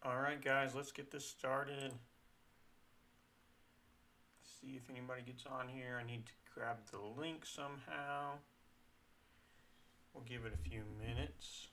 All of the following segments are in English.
Alright guys, let's get this started. See if anybody gets on here. I need to grab the link somehow. We'll give it a few minutes.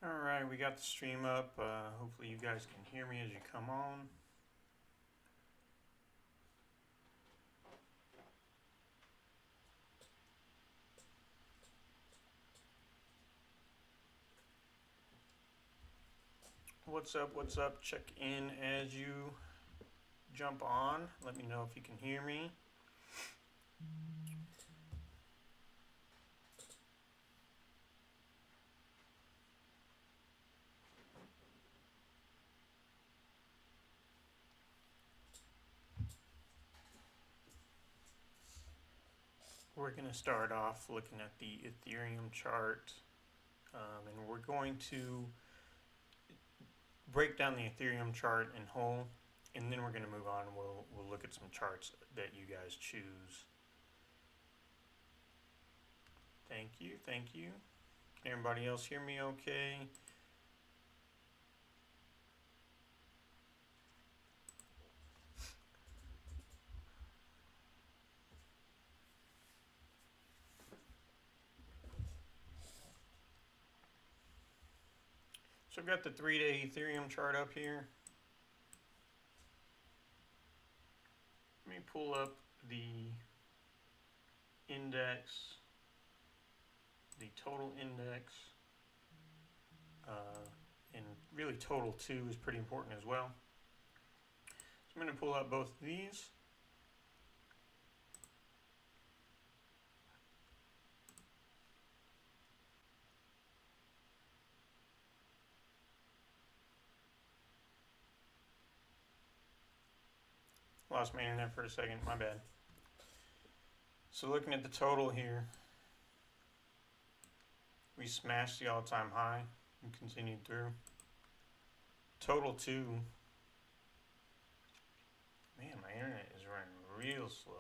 Alright, we got the stream up. Hopefully you guys can hear me as you come on. What's up, what's up? Check in as you jump on. Let me know if you can hear me. We're going to start off looking at the Ethereum chart, and we're going to break down the Ethereum chart in whole, and then we're going to move on and we'll look at some charts that you guys choose. Thank you, thank you. Can everybody else hear me okay? So I've got the 3-day Ethereum chart up here. Let me pull up the index, the total index, and really total 2 is pretty important as well. So I'm going to pull up both of these. Lost my internet for a second, my bad. So looking at the total here, we smashed the all-time high and continued through. Total 2, man, my internet is running real slow.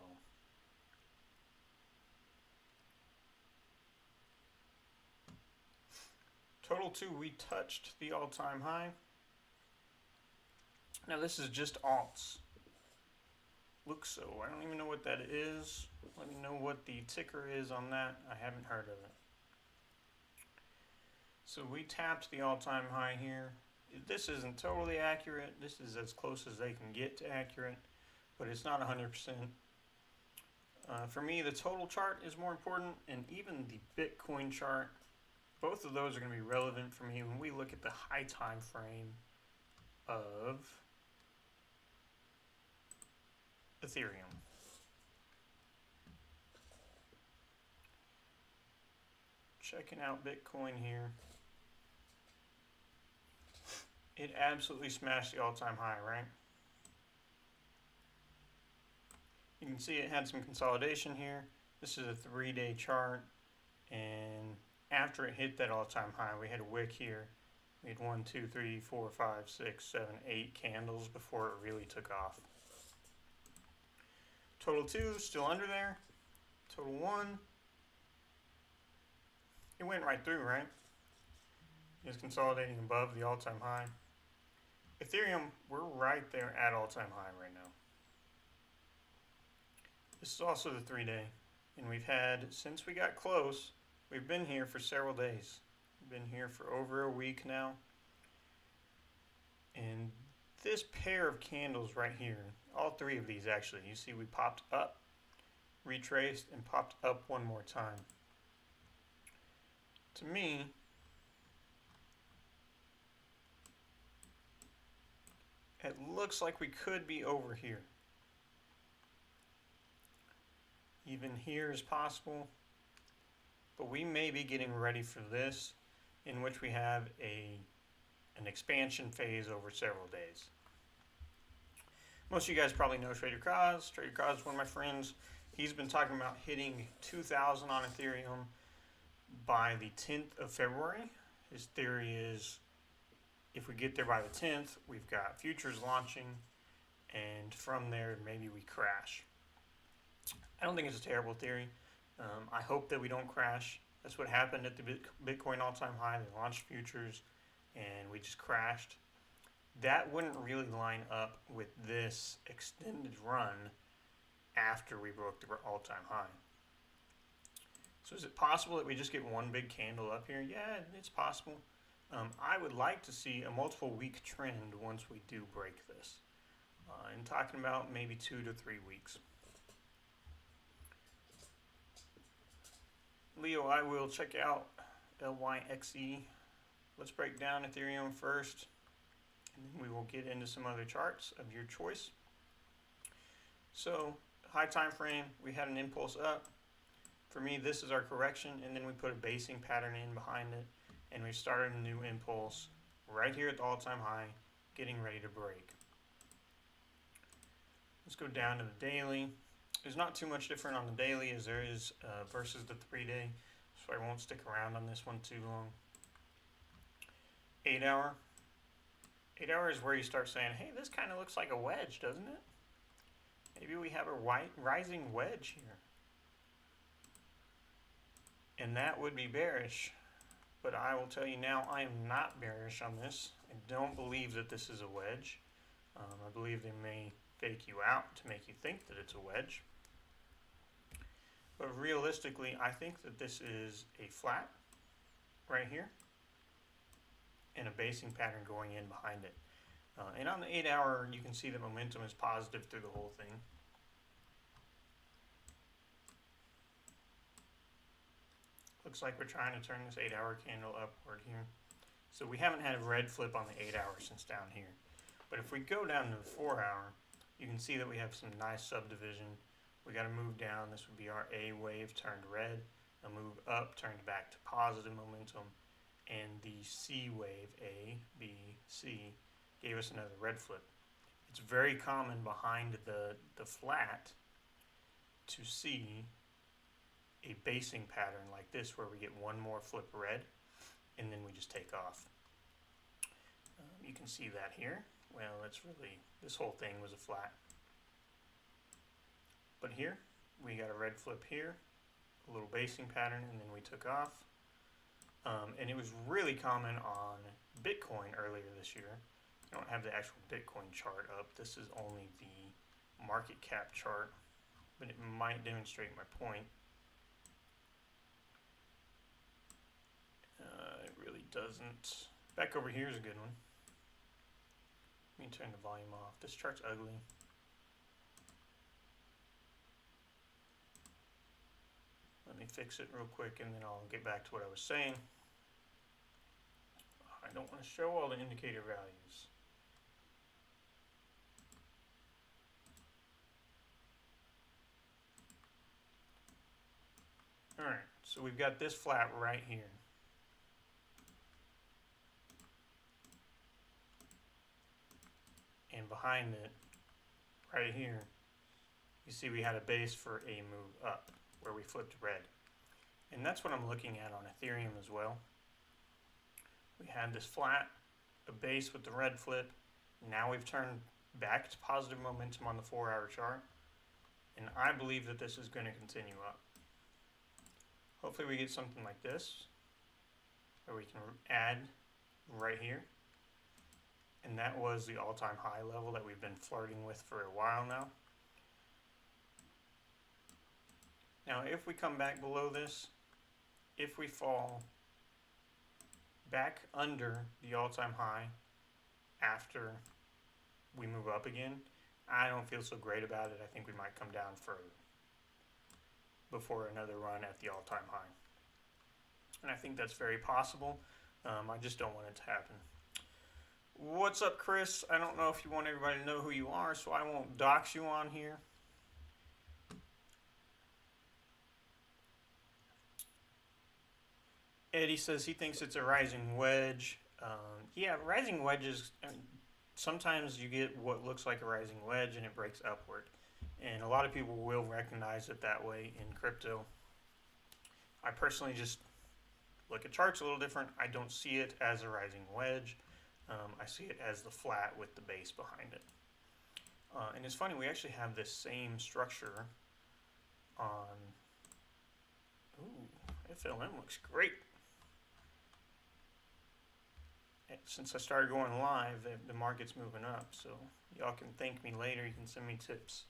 Total 2, we touched the all-time high. Now this is just alts. Looks so. I don't even know what that is. Let me know what the ticker is on that. I haven't heard of it. So we tapped the all-time high here. This isn't totally accurate. This is as close as they can get to accurate, but it's not 100%. For me, the total chart is more important, and even the Bitcoin chart. Both of those are going to be relevant for me when we look at the high time frame of Ethereum. Checking out Bitcoin here. It absolutely smashed the all-time high, right? You can see it had some consolidation here. This is a 3-day chart, and after it hit that all-time high, we had a wick here. We had 1, 2, 3, 4, 5, 6, 7, 8 candles before it really took off. Total 2 still under there. Total 1, it went right through, right? It's consolidating above the all-time high. Ethereum, we're right there at all-time high right now. This is also the 3-day, and we've had, since we got close, we've been here for several days. We've been here for over a week now. And this pair of candles right here, all 3 of these actually, you see we popped up, retraced, and popped up one more time. To me, it looks like we could be over here. Even here is possible. But we may be getting ready for this, in which we have an expansion phase over several days. Most of you guys probably know Trader Kaz. Trader Kaz is one of my friends. He's been talking about hitting 2,000 on Ethereum by the 10th of February. His theory is if we get there by the 10th, we've got futures launching, and from there, maybe we crash. I don't think it's a terrible theory. I hope that we don't crash. That's what happened at the Bitcoin all-time high. They launched futures, and we just crashed. That wouldn't really line up with this extended run after we broke the all-time high. So is it possible that we just get one big candle up here? Yeah, it's possible. I would like to see a multiple week trend once we do break this. And talking about maybe 2 to 3 weeks. Leo, I will check out LYXE. Let's break down Ethereum first, and then we will get into some other charts of your choice. So, high time frame, we had an impulse up. For me, this is our correction, and then we put a basing pattern in behind it, and we started a new impulse right here at the all-time high, getting ready to break. Let's go down to the daily. There's not too much different on the daily as there is versus the 3-day, so I won't stick around on this one too long. 8 hour. 8 hour is where you start saying, hey, this kind of looks like a wedge, doesn't it? Maybe we have a rising wedge here. And that would be bearish. But I will tell you now, I am not bearish on this. I don't believe that this is a wedge. I believe they may fake you out to make you think that it's a wedge. But realistically, I think that this is a flat right here and a basing pattern going in behind it. And on the 8 hour, you can see the momentum is positive through the whole thing. Looks like we're trying to turn this 8 hour candle upward here. So we haven't had a red flip on the 8 hour since down here. But if we go down to the 4 hour, you can see that we have some nice subdivision. We got to move down. This would be our A wave turned red. A move up turned back to positive momentum. And the C wave, A, B, C, gave us another red flip. It's very common behind the flat to see a basing pattern like this where we get one more flip red and then we just take off. You can see that here. Well, it's really, this whole thing was a flat. But here, we got a red flip here, a little basing pattern, and then we took off. And it was really common on Bitcoin earlier this year. I don't have the actual Bitcoin chart up. This is only the market cap chart, but it might demonstrate my point. It really doesn't. Back over here is a good one. Let me turn the volume off. This chart's ugly. Let me fix it real quick and then I'll get back to what I was saying. I don't want to show all the indicator values. Alright, so we've got this flat right here. And behind it, right here, you see we had a base for a move up where we flipped red. And that's what I'm looking at on Ethereum as well. We had this flat, a base with the red flip. Now we've turned back to positive momentum on the 4 hour chart. And I believe that this is going to continue up. Hopefully we get something like this, where we can add right here. And that was the all-time high level that we've been flirting with for a while now. Now, if we come back below this, if we fall back under the all-time high after we move up again, I don't feel so great about it. I think we might come down further before another run at the all-time high. And I think that's very possible. I just don't want it to happen. What's up, Chris? I don't know if you want everybody to know who you are, so I won't dox you on here. Eddie says he thinks it's a rising wedge. Yeah, rising wedges, I mean, sometimes you get what looks like a rising wedge and it breaks upward. And a lot of people will recognize it that way in crypto. I personally just look at charts a little different. I don't see it as a rising wedge. I see it as the flat with the base behind it. And it's funny, we actually have this same structure on, ooh, FLM looks great. Since I started going live, the market's moving up, so y'all can thank me later. You can send me tips.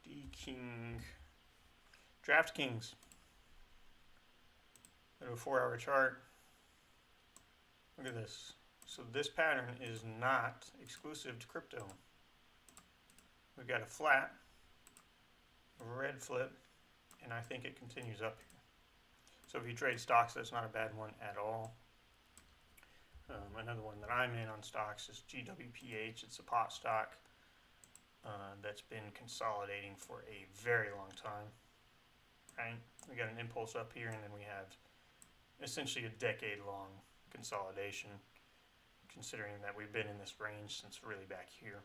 D-King, DraftKings. Go to a 4-hour chart. Look at this. So this pattern is not exclusive to crypto. We've got a flat, a red flip, and I think it continues up here. So if you trade stocks, that's not a bad one at all. Another one that I'm in on stocks is GWPH. It's a pot stock that's been consolidating for a very long time. Right? We got an impulse up here, and then we have essentially a decade-long consolidation, considering that we've been in this range since really back here,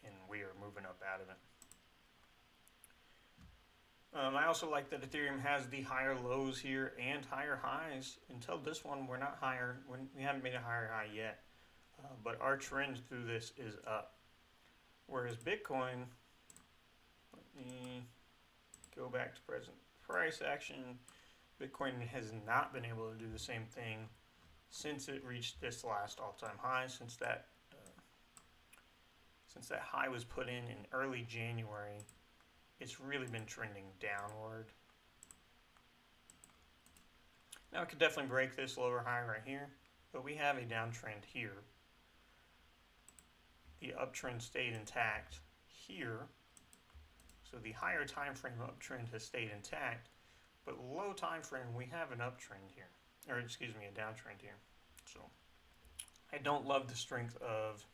and we are moving up out of it. I also like that Ethereum has the higher lows here and higher highs. Until this one, we're not higher. We haven't made a higher high yet, but our trend through this is up. Whereas Bitcoin, let me go back to present price action. Bitcoin has not been able to do the same thing since it reached this last all-time high. Since that high was put in early January, it's really been trending downward. Now it could definitely break this lower high right here, but we have a downtrend here. The uptrend stayed intact here, so the higher time frame uptrend has stayed intact, but low time frame we have an uptrend here, or excuse me, a downtrend here. So I don't love the strength of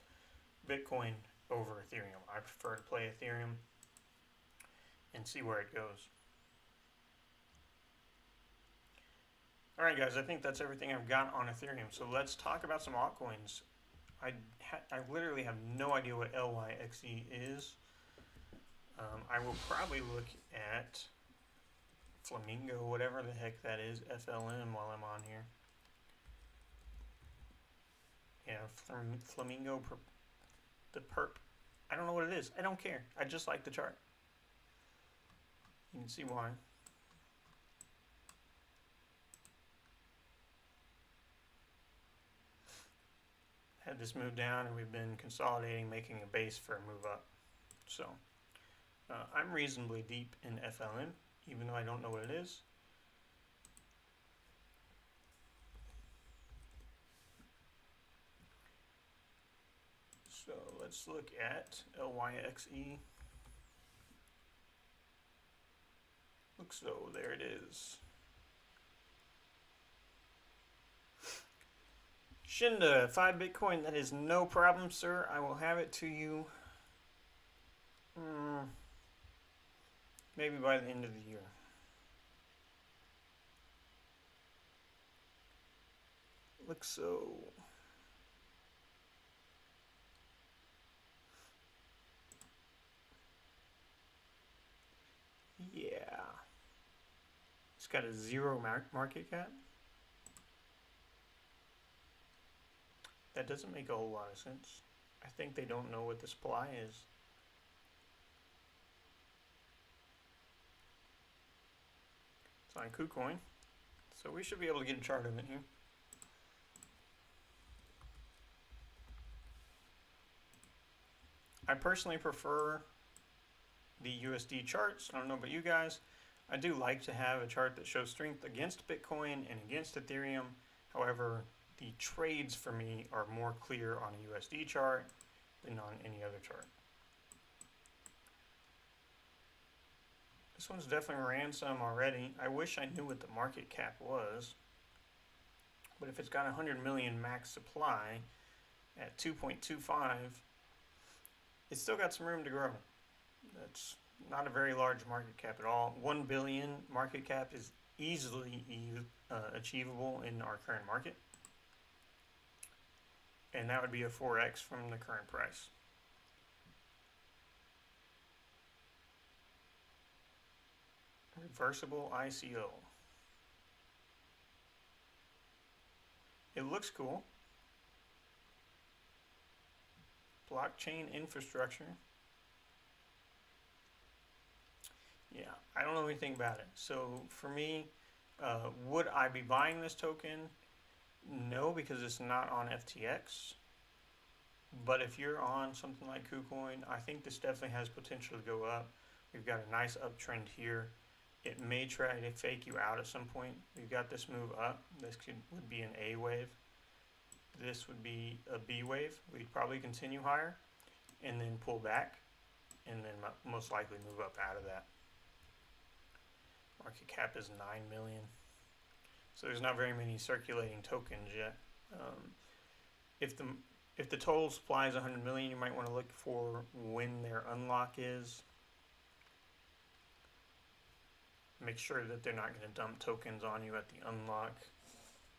Bitcoin over Ethereum. I prefer to play Ethereum and see where it goes. Alright guys, I think that's everything I've got on Ethereum. So let's talk about some altcoins. I literally have no idea what LYXE is. I will probably look at Flamingo, whatever the heck that is, FLM, while I'm on here. Yeah, Flamingo, the perp. I don't know what it is. I don't care. I just like the chart. You can see why. Had this move down, and we've been consolidating, making a base for a move up. So I'm reasonably deep in FLM, even though I don't know what it is. So let's look at LYXE. Looks so, there it is. Shinda, 5 Bitcoin, that is no problem, sir. I will have it to you maybe by the end of the year. Looks so. Yeah. It's got a 0 market cap. That doesn't make a whole lot of sense. I think they don't know what the supply is. It's on KuCoin, so we should be able to get a chart of it here. I personally prefer the USD charts. I don't know about you guys. I do like to have a chart that shows strength against Bitcoin and against Ethereum. However, the trades for me are more clear on a USD chart than on any other chart. This one's definitely ran some already. I wish I knew what the market cap was, but if it's got 100 million max supply at 2.25, it's still got some room to grow. That's not a very large market cap at all. 1 billion market cap is easily achievable in our current market, and that would be a 4x from the current price. Reversible ICO. It looks cool. Blockchain infrastructure. Yeah, I don't know anything about it. So for me, would I be buying this token? No, because it's not on FTX. But if you're on something like KuCoin, I think this definitely has potential to go up. We've got a nice uptrend here. It may try to fake you out at some point. We've got this move up. This would be an A wave. This would be a B wave. We'd probably continue higher and then pull back and then most likely move up out of that. Market cap is 9 million. So there's not very many circulating tokens yet. If the total supply is 100 million, you might want to look for when their unlock is. Make sure that they're not going to dump tokens on you at the unlock.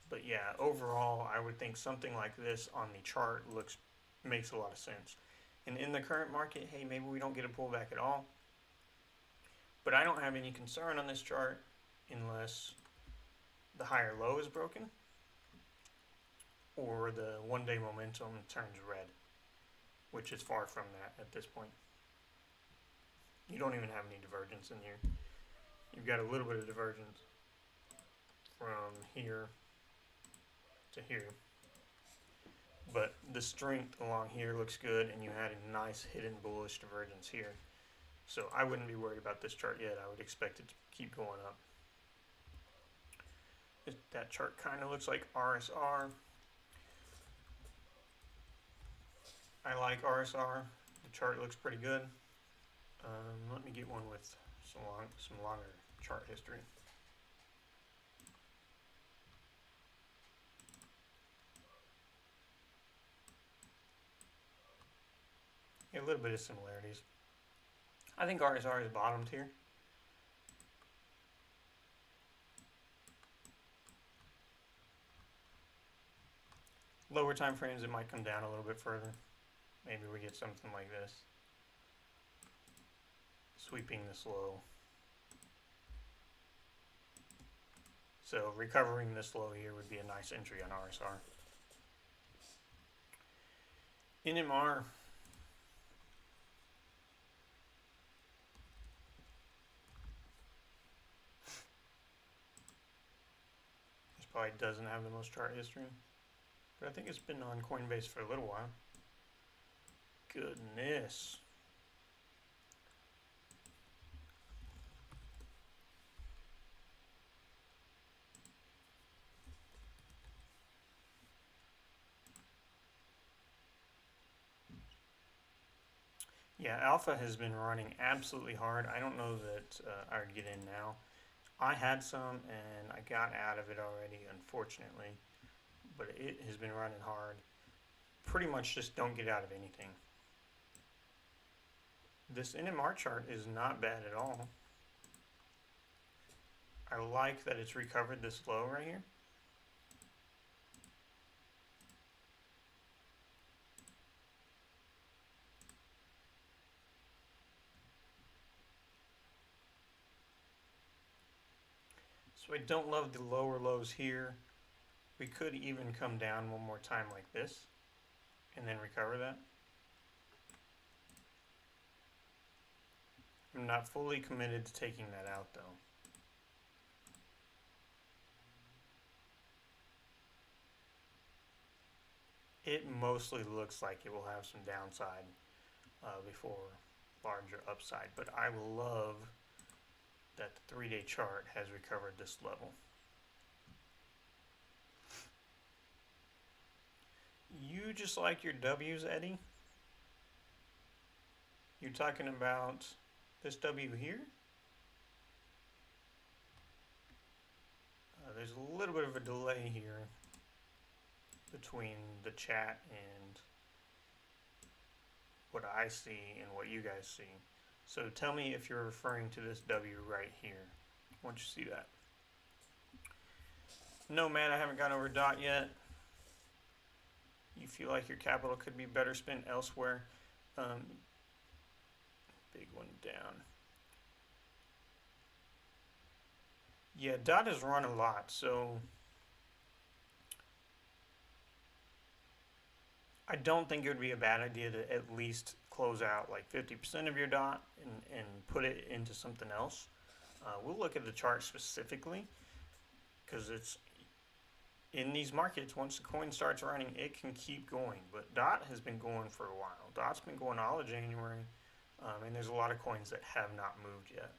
But yeah, overall, I would think something like this on the chart makes a lot of sense. And in the current market, hey, maybe we don't get a pullback at all. But I don't have any concern on this chart unless the higher low is broken or the one-day momentum turns red, which is far from that at this point. You don't even have any divergence in here. You've got a little bit of divergence from here to here. But the strength along here looks good, and you had a nice hidden bullish divergence here. So I wouldn't be worried about this chart yet. I would expect it to keep going up. That chart kind of looks like RSR. I like RSR. The chart looks pretty good. Let me get one with some longer chart history. A little bit of similarities. I think RSR is bottomed here. Lower time frames, it might come down a little bit further. Maybe we get something like this. Sweeping this low. So recovering this low here would be a nice entry on RSR. NMR. This probably doesn't have the most chart history, but I think it's been on Coinbase for a little while. Goodness. Yeah, Alpha has been running absolutely hard. I don't know that I would get in now. I had some and I got out of it already, unfortunately. But it has been running hard. Pretty much just don't get out of anything. This NMR chart is not bad at all. I like that it's recovered this low right here. So I don't love the lower lows here. We could even come down one more time like this and then recover that. I'm not fully committed to taking that out though. It mostly looks like it will have some downside before larger upside, but I love that the 3-day chart has recovered this level. You just like your W's, Eddie? You're talking about this W here? There's a little bit of a delay here between the chat and what I see and what you guys see. So tell me if you're referring to this W right here once you see that. Nomad, I haven't gone over dot yet. You feel like your capital could be better spent elsewhere. Big one down. Yeah, dot has run a lot, so I don't think it would be a bad idea to at least close out like 50% of your dot and put it into something else. We'll look at the chart specifically because it's in these markets. Once the coin starts running, it can keep going. But dot has been going for a while. Dot's been going all of January, and there's a lot of coins that have not moved yet.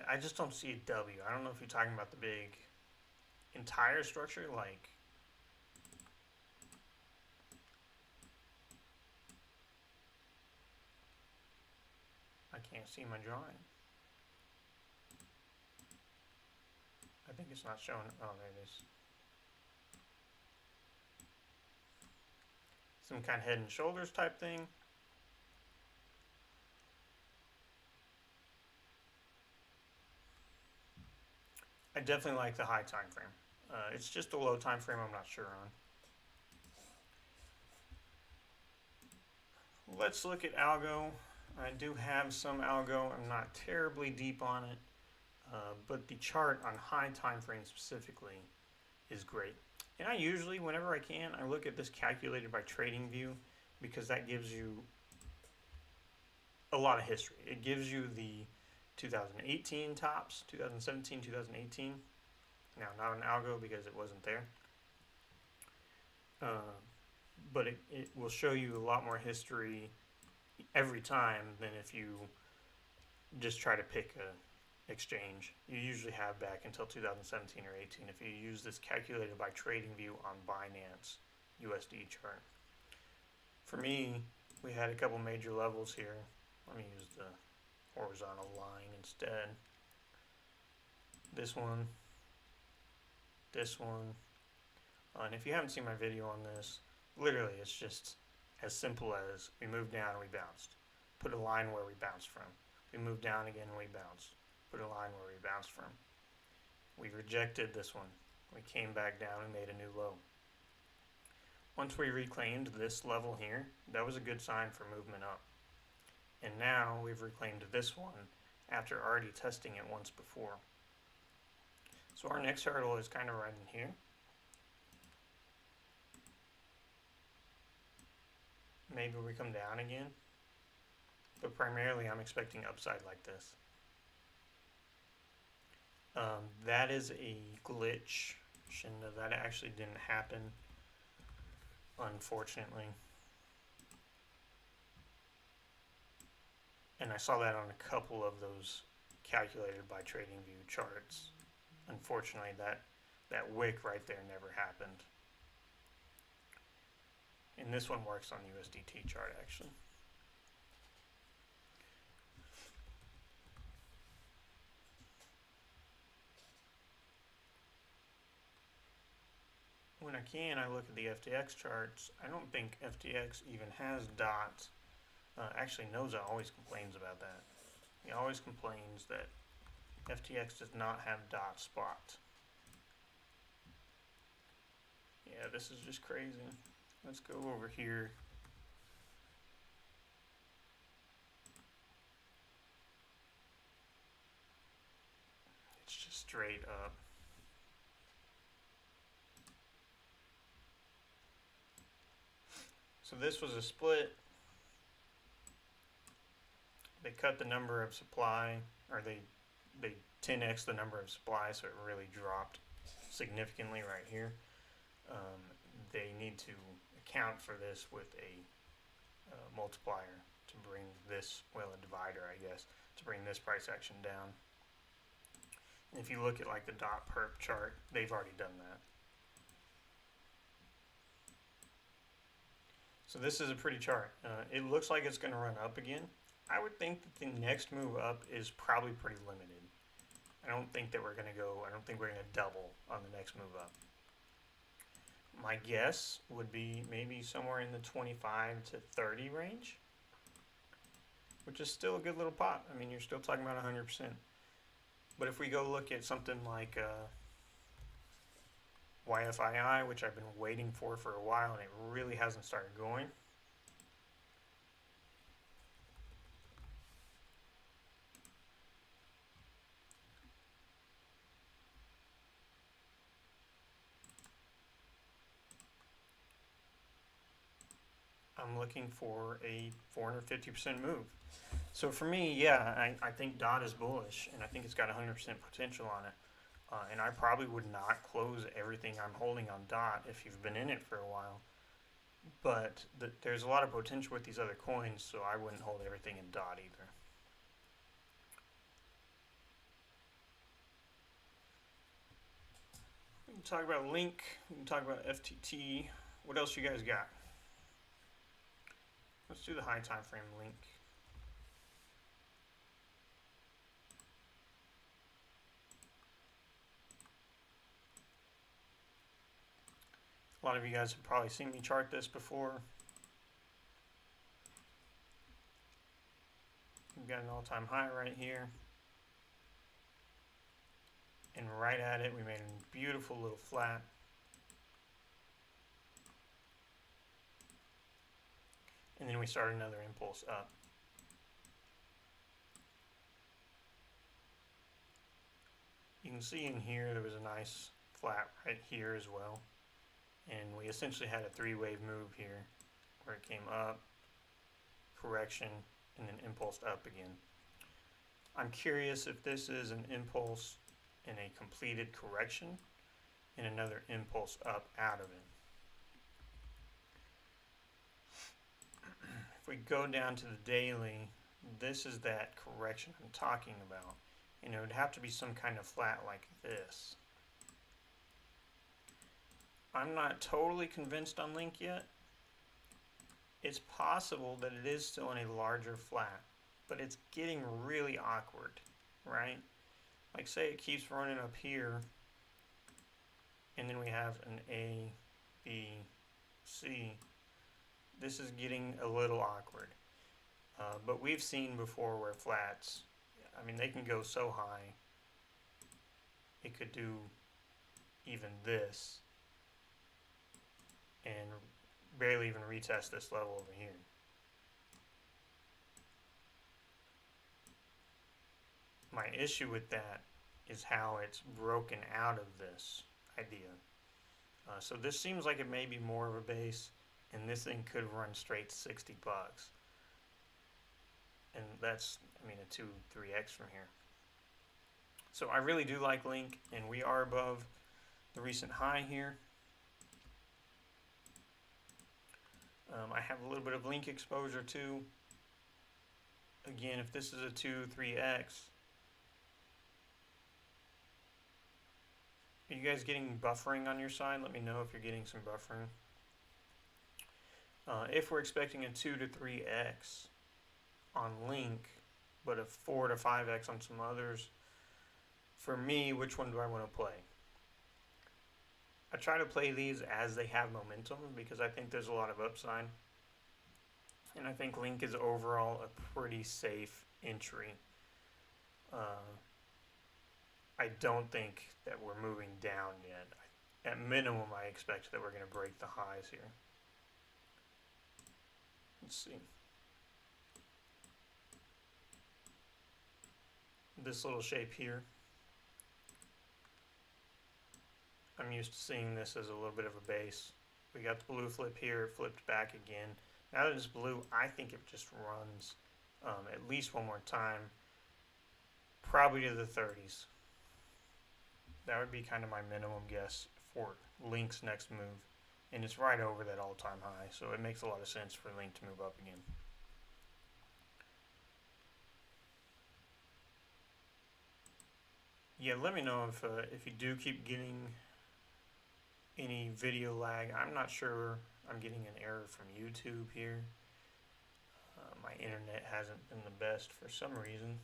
I just don't see a W. I don't know if you're talking about the big entire structure, like I can't see my drawing. I think it's not showing. Oh, there it is. Some kind of head and shoulders type thing. I definitely like the high time frame. It's just a low time frame I'm not sure on. Let's look at algo. I do have some algo. I'm not terribly deep on it, but the chart on high time frame specifically is great. And I usually, whenever I can, I look at this calculated by trading view because that gives you a lot of history. It gives you the 2018 tops, 2017, 2018. Now, not an algo because it wasn't there. But it will show you a lot more history every time than if you just try to pick a exchange. You usually have back until 2017 or 18 if you use this calculated by trading view on Binance USD chart. For me, we had a couple major levels here. Let me use the horizontal line instead. This one, and if you haven't seen my video on this, literally it's just as simple as we moved down and we bounced. Put a line where we bounced from. We moved down again and we bounced. Put a line where we bounced from. We rejected this one. We came back down and made a new low. Once we reclaimed this level here, that was a good sign for movement up. And now we've reclaimed this one after already testing it once before. So our next hurdle is kind of right in here. Maybe we come down again. But primarily I'm expecting upside like this. That is a glitch. That actually didn't happen, unfortunately. And I saw that on a couple of those calculated by trading view charts. Unfortunately, that wick right there never happened. And this one works on the USDT chart actually. When I can, I look at the FTX charts. I don't think FTX even has dot. Actually, Noza always complains about that. He always complains that FTX does not have dot spot. Yeah, this is just crazy. Let's go over here. It's just straight up. So this was a split. They cut the number of supply, or they 10x the number of supply, so it really dropped significantly right here. They need to account for this with a multiplier to bring this, well, a divider, I guess, to bring this price action down. And if you look at like the dot perp chart, they've already done that. So this is a pretty chart. It looks like it's going to run up again. I would think that the next move up is probably pretty limited. I don't think that we're going to go, I don't think we're going to double on the next move up. My guess would be maybe somewhere in the 25 to 30 range. which is still a good little pop. I mean, you're still talking about 100%. But if we go look at something like YFII, which I've been waiting for a while and it really hasn't started going. I'm looking for a 450% move. So for me, yeah, I think DOT is bullish, and I think it's got 100% potential on it. And I probably would not close everything I'm holding on DOT if you've been in it for a while. But there's a lot of potential with these other coins, so I wouldn't hold everything in DOT either. We can talk about Link, we can talk about FTT. What else you guys got? Let's do the high time frame Link. A lot of you guys have probably seen me chart this before. We've got an all-time high right here. And right at it, we made a beautiful little flat. And then we started another impulse up. You can see in here there was a nice flat right here as well. And we essentially had a three-wave move here where it came up, correction, and then impulse up again. I'm curious if this is an impulse and a completed correction and another impulse up out of it. If we go down to the daily, this is that correction I'm talking about. And it would have to be some kind of flat like this. I'm not totally convinced on Link yet. It's possible that it is still in a larger flat, but it's getting really awkward, right? Like say it keeps running up here, and then we have an A, B, C. This is getting a little awkward. But we've seen before where flats, I mean, they can go so high, it could do even this, and barely even retest this level over here. My issue with that is how it's broken out of this idea. So this seems like it may be more of a base, and this thing could run straight to 60 bucks. And that's, I mean, a 2-3x from here. So I really do like Link, and we are above the recent high here. I have a little bit of Link exposure too. Again, if this is a 2-3x, are you guys getting buffering on your side? Let me know if you're getting some buffering. If we're expecting a 2 to 3x on Link, but a 4 to 5x on some others, for me, which one do I want to play? I try to play these as they have momentum because I think there's a lot of upside. And I think Link is overall a pretty safe entry. I don't think that we're moving down yet. At minimum, I expect that we're going to break the highs here. Let's see. This little shape here, I'm used to seeing this as a little bit of a base. We got the blue flip here, it flipped back again. Now that it's blue, I think it just runs at least one more time, probably to the 30s. That would be kind of my minimum guess for Link's next move. And it's right over that all-time high, so it makes a lot of sense for Link to move up again. Yeah, let me know if you do keep getting any video lag. I'm not sure. I'm getting an error from YouTube here. My internet hasn't been the best for some reason.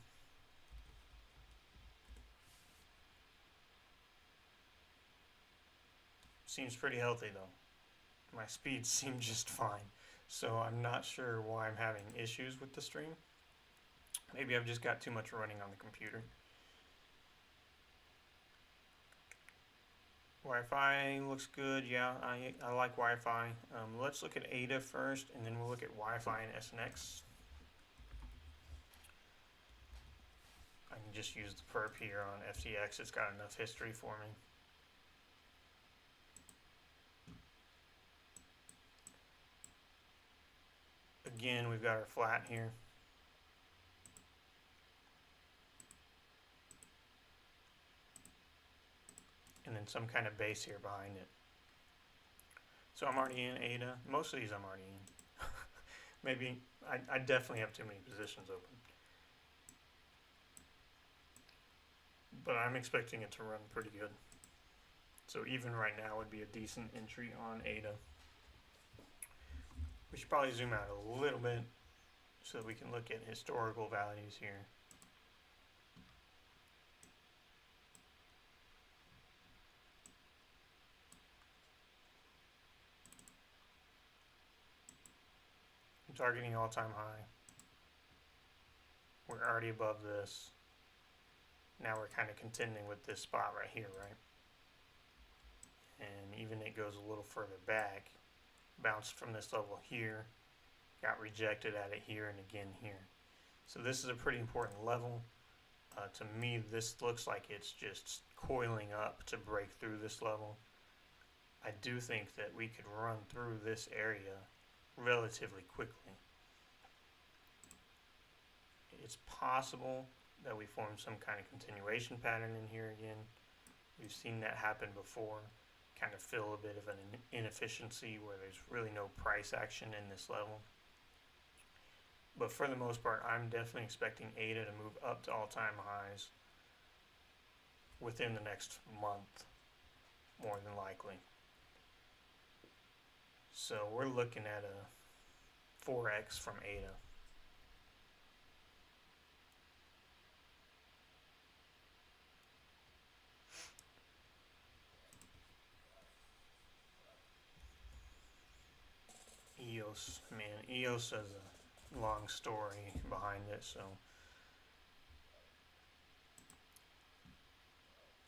Seems pretty healthy though. My speeds seem just fine. So I'm not sure why I'm having issues with the stream. Maybe I've just got too much running on the computer. Wi-Fi looks good. Yeah, I like Wi-Fi. Let's look at ADA first, and then we'll look at Wi-Fi and SNX. I can just use the perp here on FTX. It's got enough history for me. Again, we've got our flat here. And then some kind of base here behind it. So I'm already in ADA. Most of these I'm already in. Maybe, I definitely have too many positions open. But I'm expecting it to run pretty good. So even right now would be a decent entry on ADA. We should probably zoom out a little bit so that we can look at historical values here. I'm targeting all-time high. We're already above this. Now we're kind of contending with this spot right here, right? And even it goes a little further back, bounced from this level here, got rejected at it here and again here. So this is a pretty important level. To me, this looks like it's just coiling up to break through this level. I do think that we could run through this area relatively quickly. It's possible that we form some kind of continuation pattern in here again. We've seen that happen before. Kind of feel a bit of an inefficiency where there's really no price action in this level. But for the most part, I'm definitely expecting ADA to move up to all-time highs within the next month, more than likely. So we're looking at a 4x from ADA. EOS, man, EOS has a long story behind it, so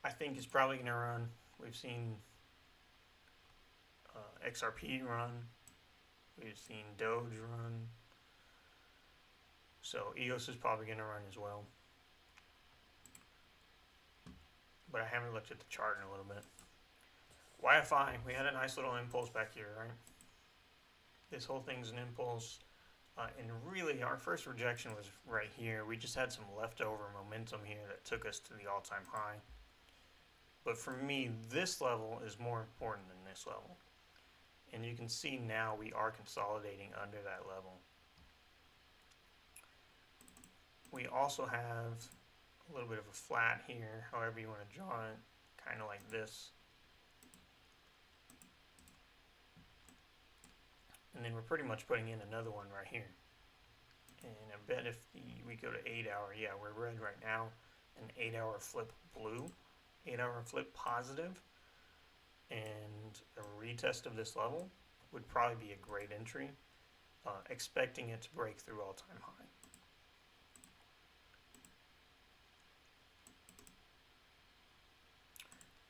I think it's probably going to run. We've seen XRP run, we've seen Doge run, so EOS is probably going to run as well. But I haven't looked at the chart in a little bit. Wi-Fi, we had a nice little impulse back here, right? This whole thing's an impulse. And really, our first rejection was right here. We just had some leftover momentum here that took us to the all-time high. But for me, this level is more important than this level. And you can see now we are consolidating under that level. We also have a little bit of a flat here, however you want to draw it, kind of like this. And then we're pretty much putting in another one right here. And I bet if we go to 8 hour, yeah, we're red right now. An 8 hour flip blue, 8 hour flip positive, and a retest of this level would probably be a great entry. Expecting it to break through all-time high.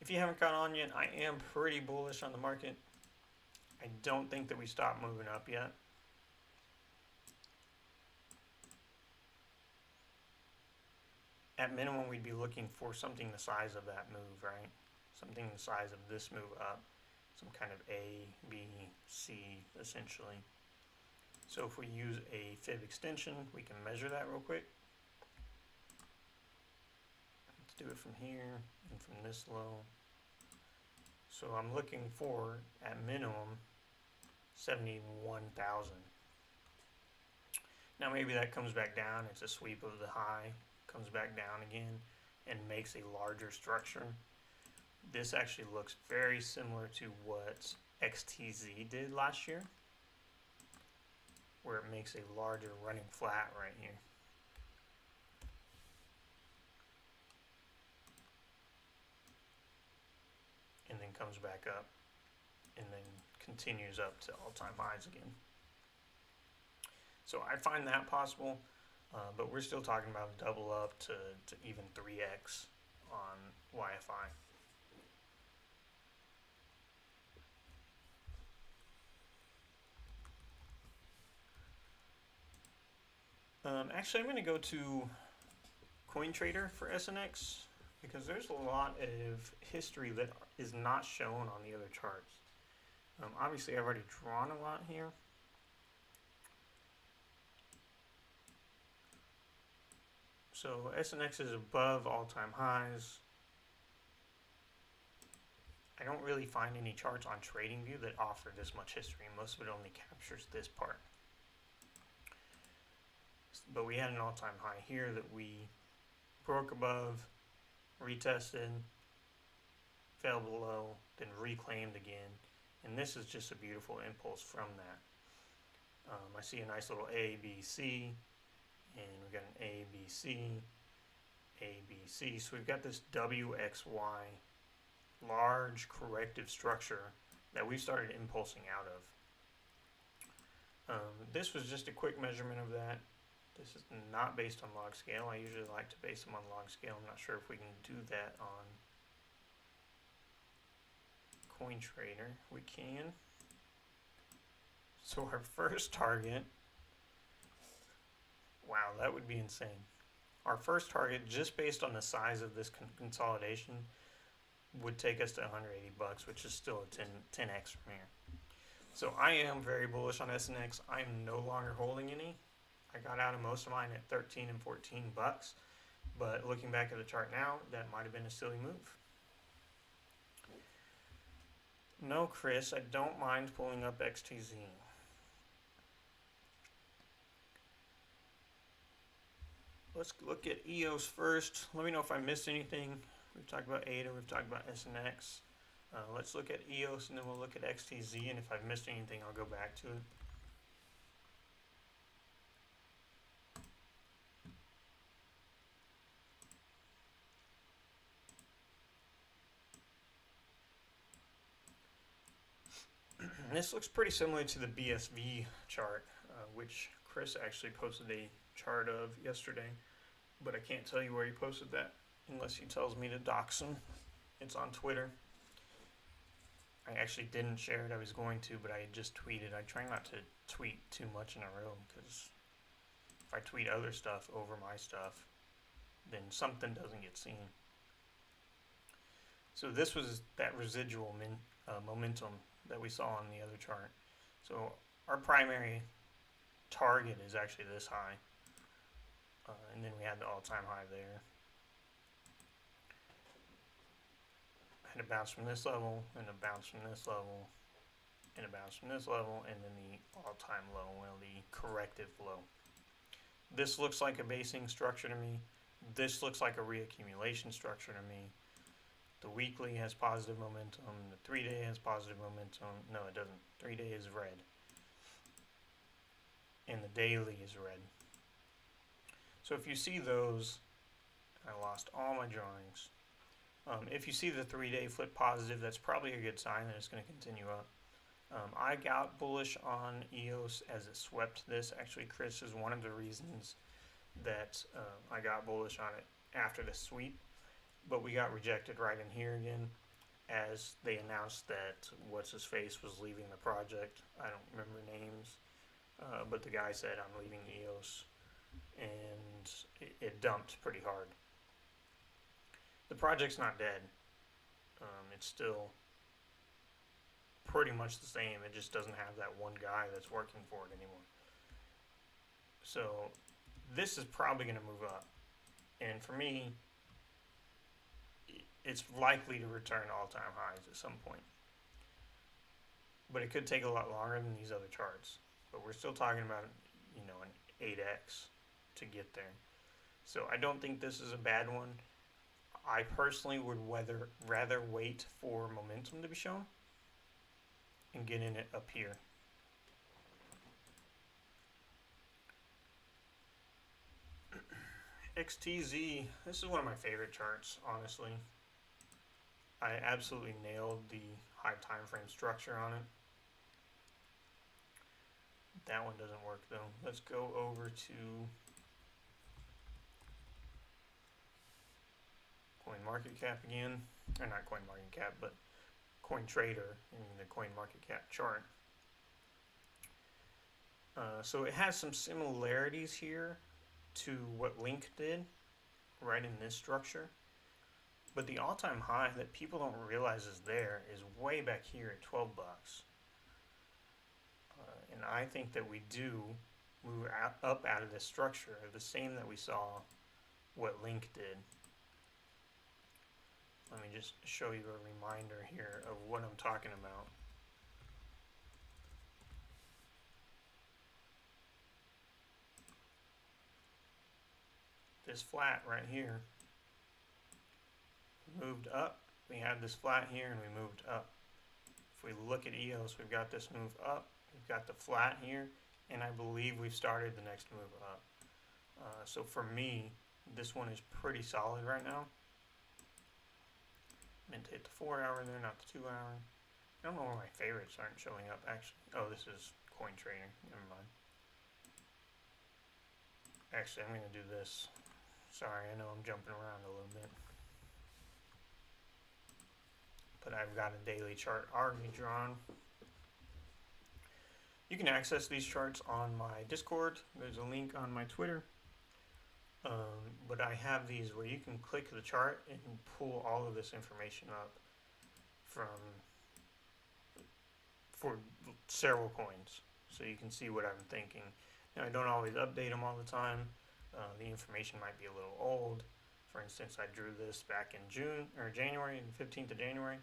If you haven't got on yet, I am pretty bullish on the market. I don't think that we stopped moving up yet. At minimum, we'd be looking for something the size of that move, right? Something the size of this move up. Some kind of A, B, C, essentially. So if we use a fib extension, we can measure that real quick. Let's do it from here and from this low. So I'm looking for, at minimum, 71,000. Now maybe that comes back down, it's a sweep of the high, comes back down again, and makes a larger structure. This actually looks very similar to what XTZ did last year, where it makes a larger running flat right here. And then comes back up, and then continues up to all-time highs again. So I find that possible. but we're still talking about a double up to even 3x on YFI. Actually, I'm going to go to CoinTrader for SNX because there's a lot of history that is not shown on the other charts. Obviously, I've already drawn a lot here. So SNX is above all-time highs. I don't really find any charts on TradingView that offer this much history. Most of it only captures this part. But we had an all-time high here that we broke above, retested, fell below, then reclaimed again. And this is just a beautiful impulse from that. I see a nice little A, B, C, and we've got an A, B, C, A, B, C. So we've got this WXY large corrective structure that we started impulsing out of. This was just a quick measurement of that. This is not based on log scale. I usually like to base them on log scale. I'm not sure if we can do that on CoinTrader. We can. So our first target, wow, that would be insane. Our first target, just based on the size of this consolidation, would take us to 180 bucks, which is still a 10x from here. So I am very bullish on SNX. I'm no longer holding any. I got out of most of mine at 13 and 14 bucks, but looking back at the chart now, that might have been a silly move. No, Chris, I don't mind pulling up XTZ. Let's look at EOS first. Let me know if I missed anything. We've talked about ADA, we've talked about SNX. Let's look at EOS and then we'll look at XTZ, and if I've missed anything, I'll go back to it. This looks pretty similar to the BSV chart, which Chris actually posted a chart of yesterday, but I can't tell you where he posted that unless he tells me to dox him. It's on Twitter. I actually didn't share it. I was going to, but I just tweeted. I try not to tweet too much in a row because if I tweet other stuff over my stuff, then something doesn't get seen. So this was that residual momentum that we saw on the other chart. So our primary target is actually this high, and then we had the all-time high there. And a bounce from this level, and a bounce from this level, and a bounce from this level, and then the all-time low, well, the corrective low. This looks like a basing structure to me. This looks like a reaccumulation structure to me. The weekly has positive momentum. The 3-day has positive momentum. No, it doesn't. 3-day is red. And the daily is red. So if you see those, I lost all my drawings. If you see the 3-day flip positive, that's probably a good sign that it's going to continue up. I got bullish on EOS as it swept this. Actually, Chris is one of the reasons that I got bullish on it after the sweep. But we got rejected right in here again as they announced that what's-his-face was leaving the project. I don't remember names, but the guy said, I'm leaving EOS, and it dumped pretty hard. The project's not dead. It's still pretty much the same. It just doesn't have that one guy that's working for it anymore. So this is probably going to move up. And for me, it's likely to return all-time highs at some point. But it could take a lot longer than these other charts. But we're still talking about, you know, an 8x to get there. So I don't think this is a bad one. I personally would rather wait for momentum to be shown and get in it up here. XTZ, this is one of my favorite charts, honestly. I absolutely nailed the high time frame structure on it. That one doesn't work though. Let's go over to CoinMarketCap again, or not CoinMarketCap, but CoinTrader in the CoinMarketCap chart. So it has some similarities here to what Link did right in this structure, but the all-time high that people don't realize is there is way back here at 12 bucks. And I think that we do move up out of this structure the same that we saw what Link did. Let me just show you a reminder here of what I'm talking about. This flat right here moved up. We had this flat here and we moved up. If we look at EOS, we've got this move up, we've got the flat here, and I believe we've started the next move up. So for me, this one is pretty solid right now. Meant to hit the 4 hour there, not the 2 hour. I don't know why my favorites aren't showing up actually. Oh, this is CoinTrader, never mind. Actually, I'm gonna do this. Sorry, I know I'm jumping around a little bit. But I've got a daily chart already drawn. You can access these charts on my Discord. There's a link on my Twitter. But I have these where you can click the chart and pull all of this information up for several coins. So you can see what I'm thinking. Now I don't always update them all the time. The information might be a little old. For instance, I drew this back in January, the 15th of January.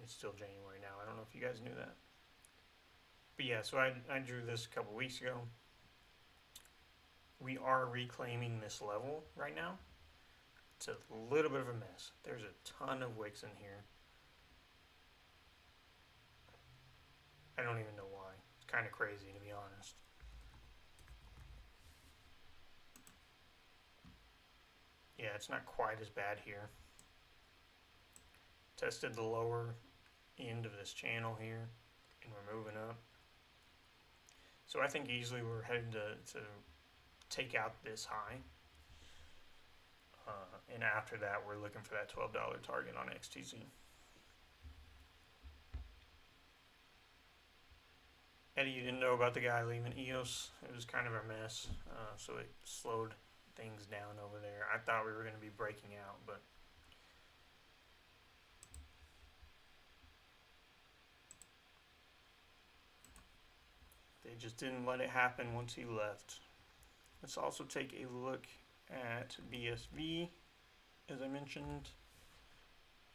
It's still January now. I don't know if you guys knew that. But yeah, so I drew this a couple weeks ago. We are reclaiming this level right now. It's a little bit of a mess. There's a ton of wicks in here. I don't even know why. It's kind of crazy, to be honest. Yeah, it's not quite as bad here. Tested the lower end of this channel here, and we're moving up. So I think easily we're headed to take out this high. And after that, we're looking for that $12 target on XTZ. Eddie, you didn't know about the guy leaving EOS. It was kind of a mess, so it slowed things down over there. I thought we were going to be breaking out, but they just didn't let it happen once he left. Let's also take a look at BSV. As I mentioned,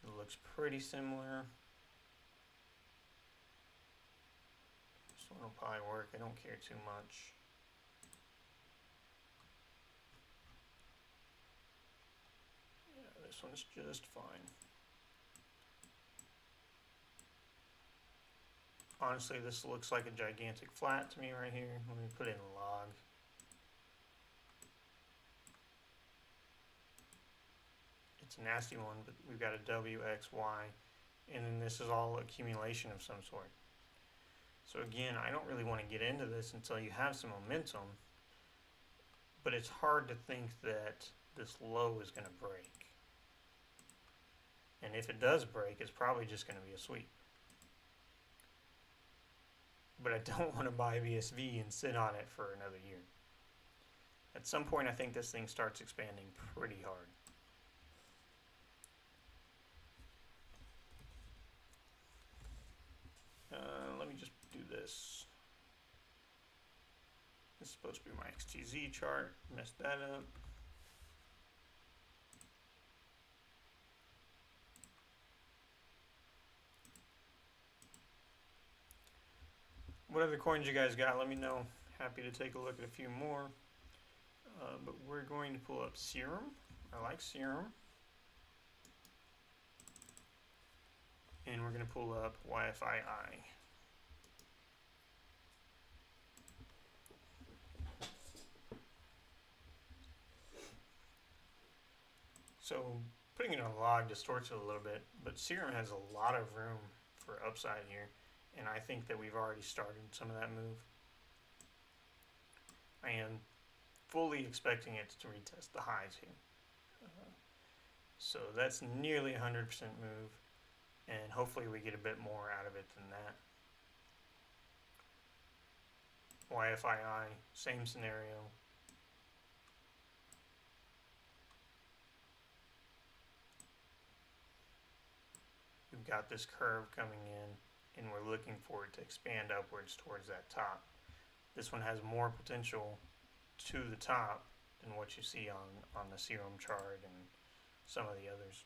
it looks pretty similar. This one will probably work. I don't care too much. Yeah, this one's just fine. Honestly, this looks like a gigantic flat to me right here. Let me put in a log. It's a nasty one, but we've got a W, X, Y, and then this is all accumulation of some sort. So again, I don't really want to get into this until you have some momentum, but it's hard to think that this low is going to break. And if it does break, it's probably just going to be a sweep. But I don't want to buy BSV and sit on it for another year. At some point, I think this thing starts expanding pretty hard. Let me just do this. This is supposed to be my XTZ chart. Messed that up. What other coins you guys got? Let me know. Happy to take a look at a few more. But we're going to pull up Serum. I like Serum. And we're going to pull up YFII. So putting it on a log distorts it a little bit, but Serum has a lot of room for upside here, and I think that we've already started some of that move. I am fully expecting it to retest the highs here. So that's nearly 100% move, and hopefully we get a bit more out of it than that. YFII, same scenario. We've got this curve coming in, and we're looking for it to expand upwards towards that top. This one has more potential to the top than what you see on the serum chart and some of the others.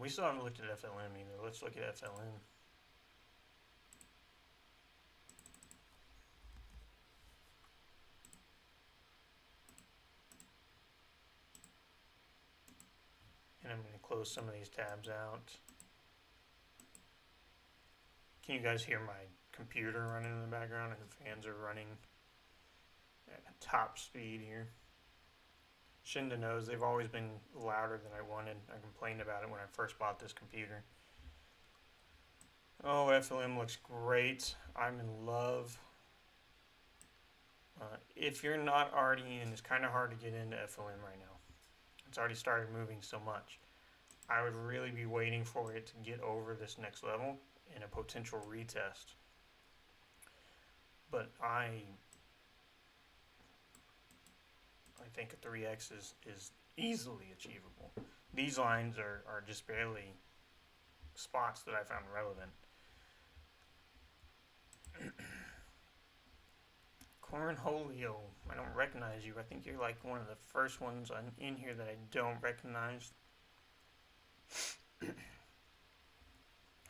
We still haven't looked at FLM either. Let's look at FLM. And I'm going to close some of these tabs out. Can you guys hear my computer running in the background? And the fans are running at top speed here. Shinda knows they've always been louder than I wanted. I complained about it when I first bought this computer. Oh, FLM looks great. I'm in love. If you're not already in, it's kind of hard to get into FLM right now. It's already started moving so much. I would really be waiting for it to get over this next level in a potential retest. But I think a 3x is easily achievable. These lines are just barely spots that I found relevant. Cornholio, I don't recognize you. I think you're like one of the first ones in here that I don't recognize.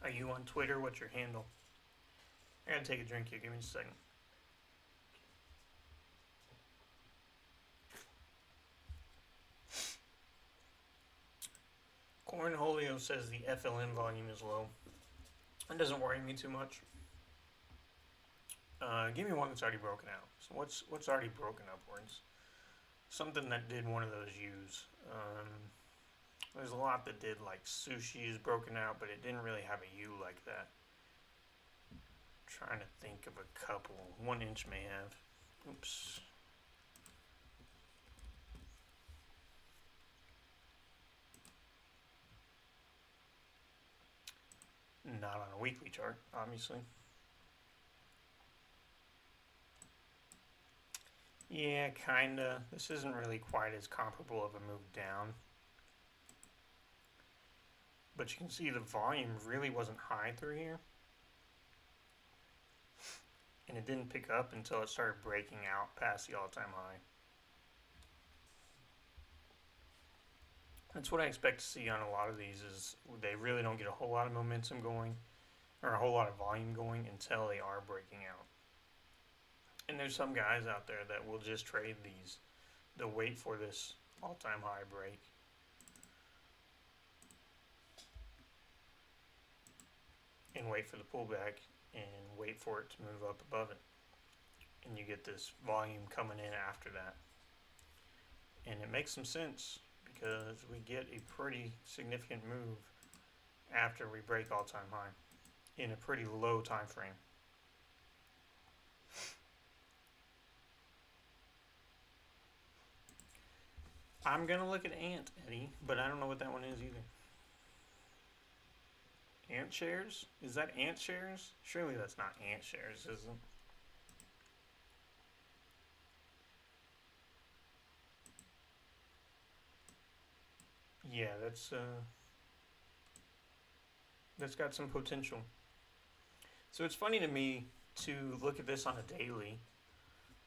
Are you on Twitter? What's your handle? I gotta take a drink here. Give me a second. Cornholio says the FLM volume is low. That doesn't worry me too much. Give me one that's already broken out. So what's already broken upwards? Something that did one of those U's. There's a lot that did, like sushi is broken out, but it didn't really have a U like that. I'm trying to think of a couple. 1 inch may have. Oops. Not on a weekly chart, obviously. Yeah, kinda. This isn't really quite as comparable of a move down. But you can see the volume really wasn't high through here. And it didn't pick up until it started breaking out past the all-time high. That's what I expect to see on a lot of these, is they really don't get a whole lot of momentum going, or a whole lot of volume going, until they are breaking out. And there's some guys out there that will just trade these. They'll wait for this all-time high break. And wait for the pullback and wait for it to move up above it. And you get this volume coming in after that. And it makes some sense because we get a pretty significant move after we break all-time high in a pretty low time frame. I'm going to look at Ant, Eddie, but I don't know what that one is either. Ant shares? Is that Ant shares? Surely that's not Ant shares, is it? Yeah, that's got some potential. So it's funny to me to look at this on a daily,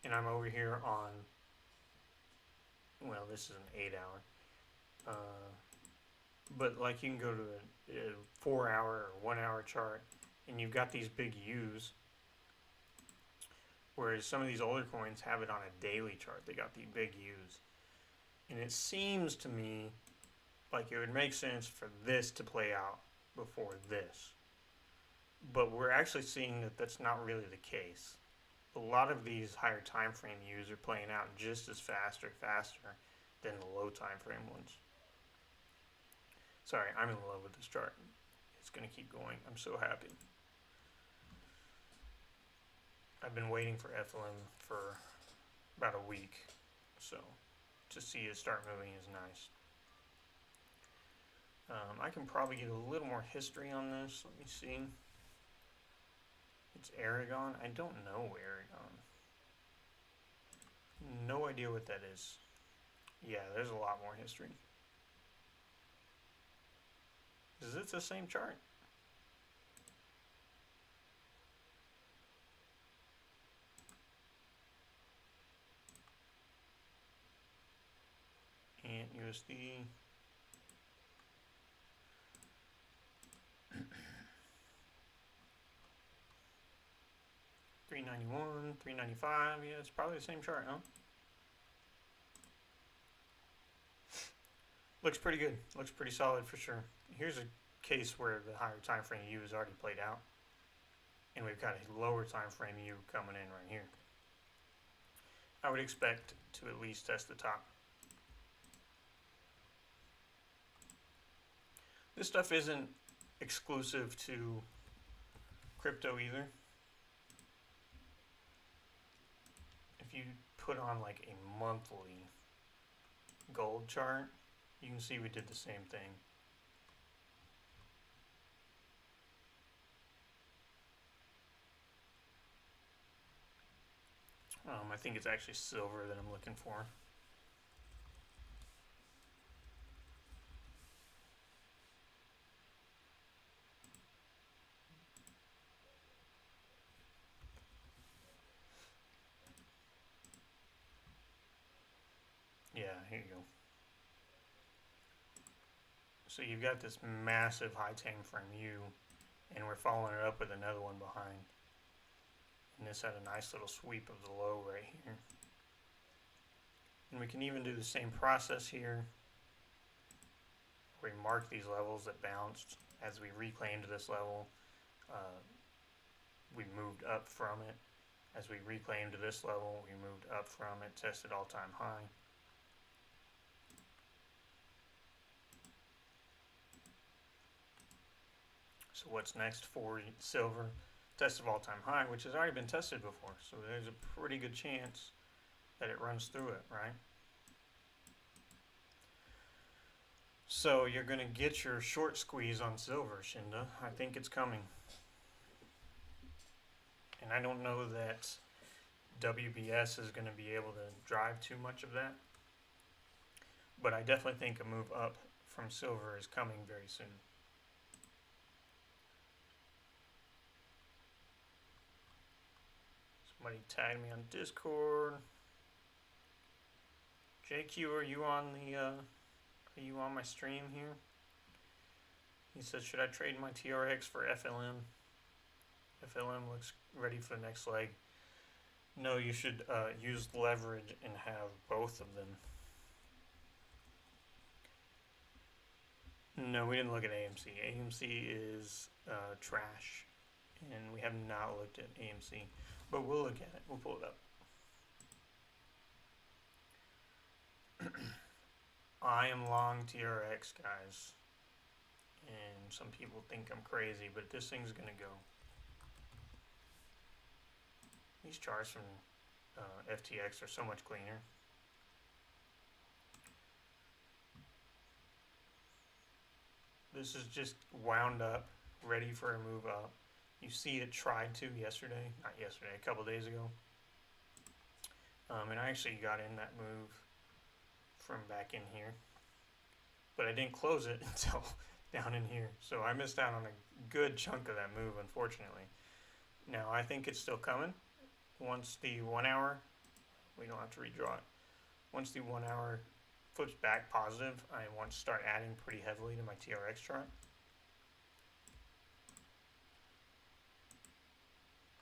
and I'm over here on, well, this is an 8 hour. But like you can go to a 4 hour or 1 hour chart, and you've got these big U's, whereas some of these older coins have it on a daily chart. They got the big U's. And it seems to me like it would make sense for this to play out before this. But we're actually seeing that that's not really the case. A lot of these higher time frame U's are playing out just as faster than the low time frame ones. Sorry, I'm in love with this chart. It's going to keep going. I'm so happy. I've been waiting for FLM for about a week, so to see it start moving is nice. I can probably get a little more history on this. Let me see. It's Aragon. I don't know Aragon. No idea what that is. Yeah, there's a lot more history. Is it the same chart? And USD. $391, $395. Yeah, it's probably the same chart, huh? Looks pretty good. Looks pretty solid for sure. Here's a case where the higher time frame U is already played out, and we've got a lower time frame U coming in right here. I would expect to at least test the top. This stuff isn't exclusive to crypto either. If you put on like a monthly gold chart, you can see we did the same thing. I think it's actually silver that I'm looking for. Yeah, here you go. So you've got this massive high time frame U, and we're following it up with another one behind. And this had a nice little sweep of the low right here. And we can even do the same process here. We mark these levels that bounced. As we reclaimed this level, we moved up from it. As we reclaimed this level, we moved up from it, tested all-time high. So what's next for silver? Test of all-time high, which has already been tested before. So there's a pretty good chance that it runs through it, right? So you're going to get your short squeeze on silver, Shinda. I think it's coming. And I don't know that WBS is going to be able to drive too much of that. But I definitely think a move up from silver is coming very soon. Somebody tagged me on Discord. JQ, are you on my stream here? He says, should I trade my TRX for FLM? FLM looks ready for the next leg. No, you should use leverage and have both of them. No, we didn't look at AMC. AMC is trash, and we have not looked at AMC, but we'll look at it. We'll pull it up. I am long TRX, guys, and some people think I'm crazy, but this thing's gonna go. These charts from FTX are so much cleaner. This is just wound up, ready for a move up. You see it tried to yesterday, not yesterday, a couple days ago. And I actually got in that move from back in here, but I didn't close it until down in here. So I missed out on a good chunk of that move, unfortunately. Now I think it's still coming. Once the 1 hour, we don't have to redraw it. Once the 1 hour flips back positive, I want to start adding pretty heavily to my TRX chart.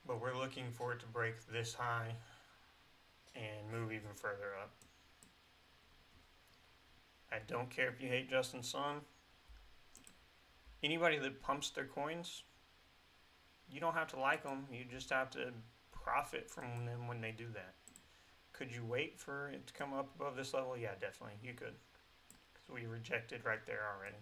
But we're looking for it to break this high and move even further up. I don't care if you hate Justin Sun. Anybody that pumps their coins, you don't have to like them. You just have to profit from them when they do that. Could you wait for it to come up above this level? Yeah, definitely. You could. Because we rejected right there already.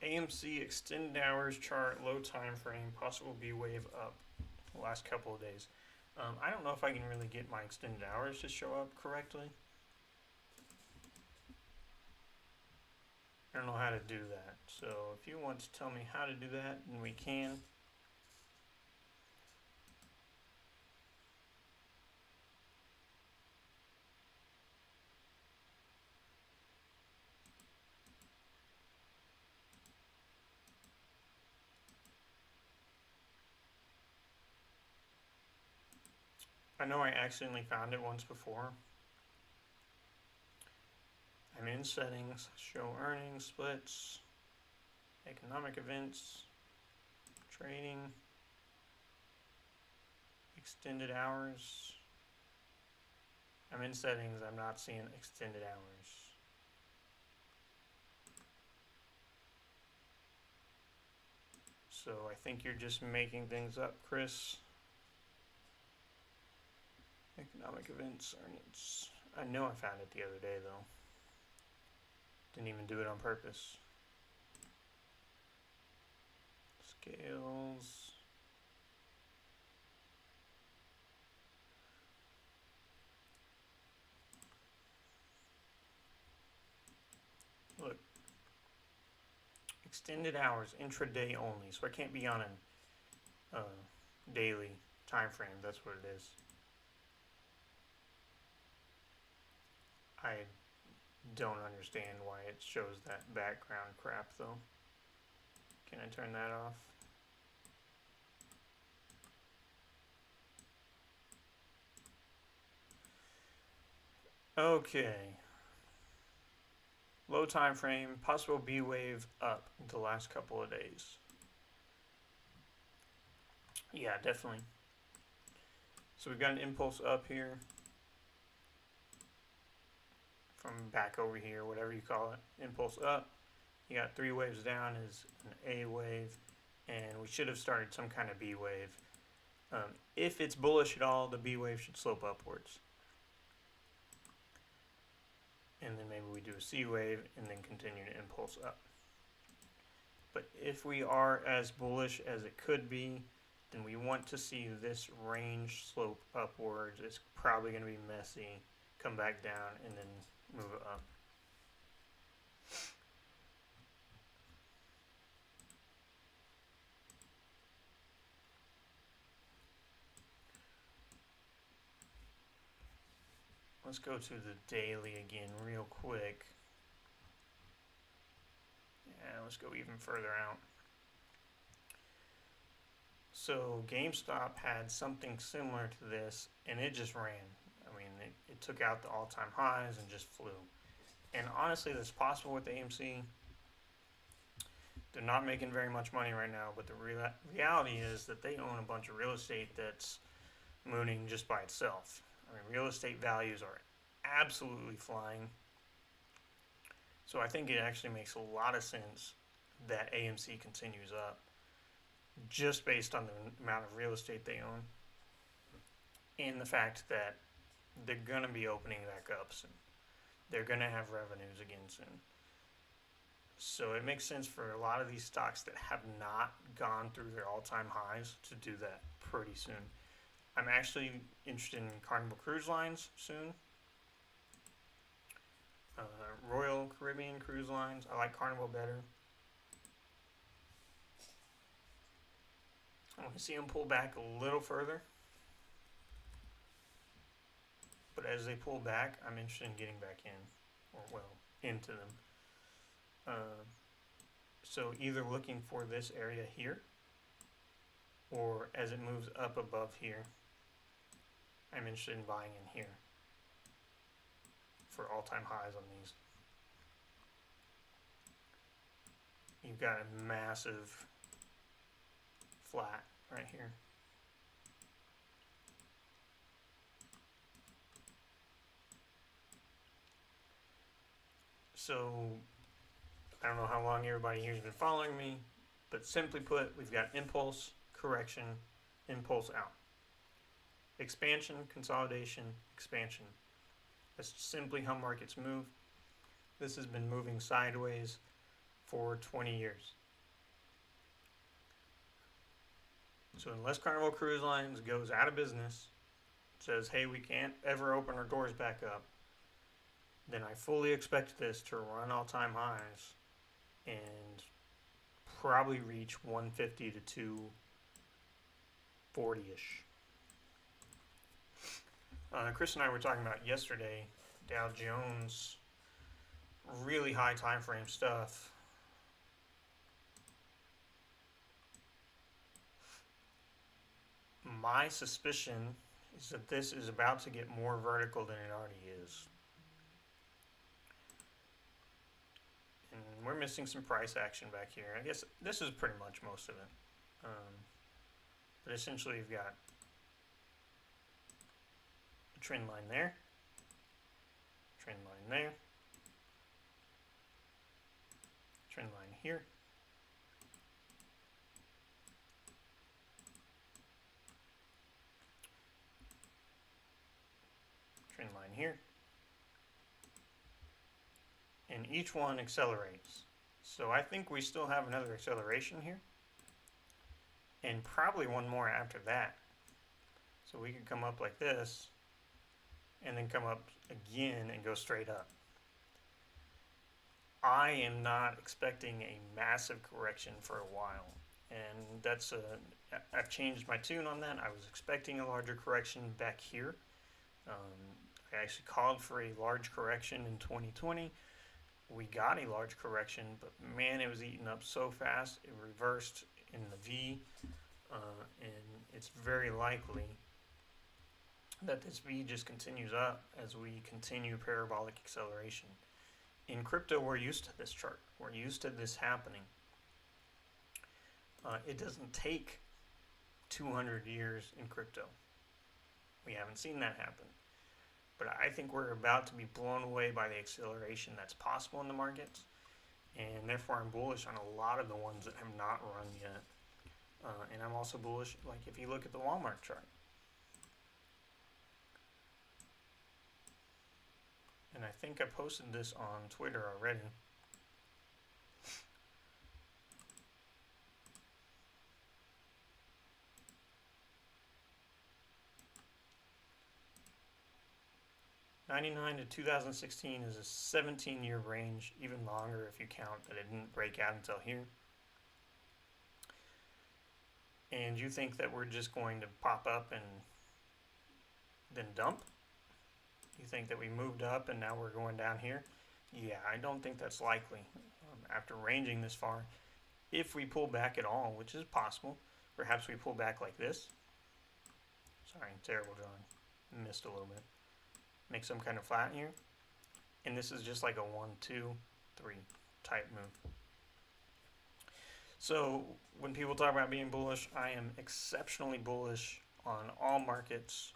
AMC extended hours chart, low time frame, possible B wave up. the last couple of days. I don't know if I can really get my extended hours to show up correctly. I don't know how to do that. So if you want to tell me how to do that, then we can. I know I accidentally found it once before. I'm in settings, show earnings, splits, economic events, trading, extended hours. I'm in settings, I'm not seeing extended hours. So I think you're just making things up, Chris. Economic events, earnings. I know I found it the other day though. Didn't even do it on purpose. Scales. Look. Extended hours, intraday only. So I can't be on a daily time frame. That's what it is. I don't understand why it shows that background crap though. Can I turn that off? Okay. Low time frame, possible B wave up the last couple of days. Yeah, definitely. So we've got an impulse up here. From back over here, whatever you call it, impulse up. You got 3 waves down is an A wave, and we should have started some kind of B wave. If it's bullish at all, the B wave should slope upwards. And then maybe we do a C wave and then continue to impulse up. But if we are as bullish as it could be, then we want to see this range slope upwards. It's probably going to be messy, come back down, and then move it up. Let's go to the daily again real quick. Yeah, let's go even further out. So GameStop had something similar to this, and it just ran. I mean, it took out the all-time highs and just flew. And honestly, that's possible with AMC. They're not making very much money right now, but the reality is that they own a bunch of real estate that's mooning just by itself. I mean, real estate values are absolutely flying. So I think it actually makes a lot of sense that AMC continues up just based on the amount of real estate they own and the fact that they're going to be opening back up soon. They're going to have revenues again soon. So it makes sense for a lot of these stocks that have not gone through their all-time highs to do that pretty soon. I'm actually interested in Carnival Cruise Lines soon. Royal Caribbean Cruise Lines. I like Carnival better. I want to see them pull back a little further. But as they pull back, I'm interested in getting back in. Or, well, into them. So either looking for this area here, or as it moves up above here, I'm interested in buying in here for all-time highs on these. You've got a massive flat right here. So I don't know how long everybody here has been following me, but simply put, we've got impulse, correction, impulse out. Expansion, consolidation, expansion. That's simply how markets move. This has been moving sideways for 20 years. So unless Carnival Cruise Lines goes out of business, says, hey, we can't ever open our doors back up, then I fully expect this to run all-time highs and probably reach 150 to 240-ish. Chris and I were talking about yesterday, Dow Jones, really high time frame stuff. My suspicion is that this is about to get more vertical than it already is. And we're missing some price action back here. I guess this is pretty much most of it. But essentially you've got a trend line there, trend line there, trend line here, trend line here, and each one accelerates. So I think we still have another acceleration here, and probably one more after that. So we could come up like this, and then come up again and go straight up. I am not expecting a massive correction for a while, and I've changed my tune on that. I was expecting a larger correction back here. I actually called for a large correction in 2020. We got a large correction, but man, it was eaten up so fast. It reversed in the V, and it's very likely that this V just continues up as we continue parabolic acceleration. In crypto, we're used to this chart. We're used to this happening. It doesn't take 200 years in crypto. We haven't seen that happen. But I think we're about to be blown away by the acceleration that's possible in the markets. And therefore, I'm bullish on a lot of the ones that have not run yet. And I'm also bullish, like if you look at the Walmart chart. And I think I posted this on Twitter already. '99 to 2016 is a 17-year range, even longer if you count that it didn't break out until here. And you think that we're just going to pop up and then dump? You think that we moved up and now we're going down here? Yeah, I don't think that's likely. After ranging this far, if we pull back at all, which is possible, perhaps we pull back like this. Sorry, terrible drawing. Missed a little bit. Make some kind of flat here. And this is just like a 1, 2, 3 type move. So when people talk about being bullish, I am exceptionally bullish on all markets.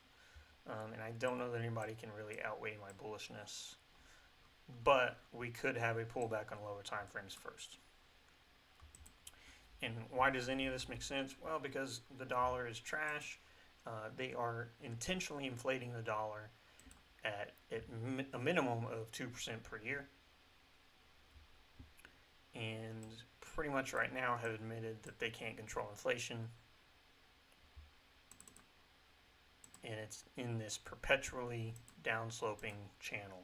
And I don't know that anybody can really outweigh my bullishness. But we could have a pullback on lower time frames first. And why does any of this make sense? Well, because the dollar is trash. They are intentionally inflating the dollar at a minimum of 2% per year. And pretty much right now have admitted that they can't control inflation. And it's in this perpetually downsloping channel.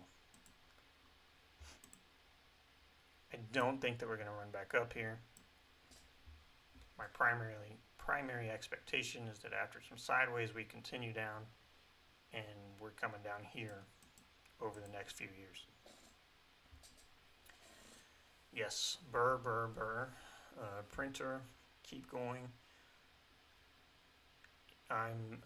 I don't think that we're going to run back up here. My primary expectation is that after some sideways we continue down, and we're coming down here over the next few years. Yes, burr. Printer, keep going. I'm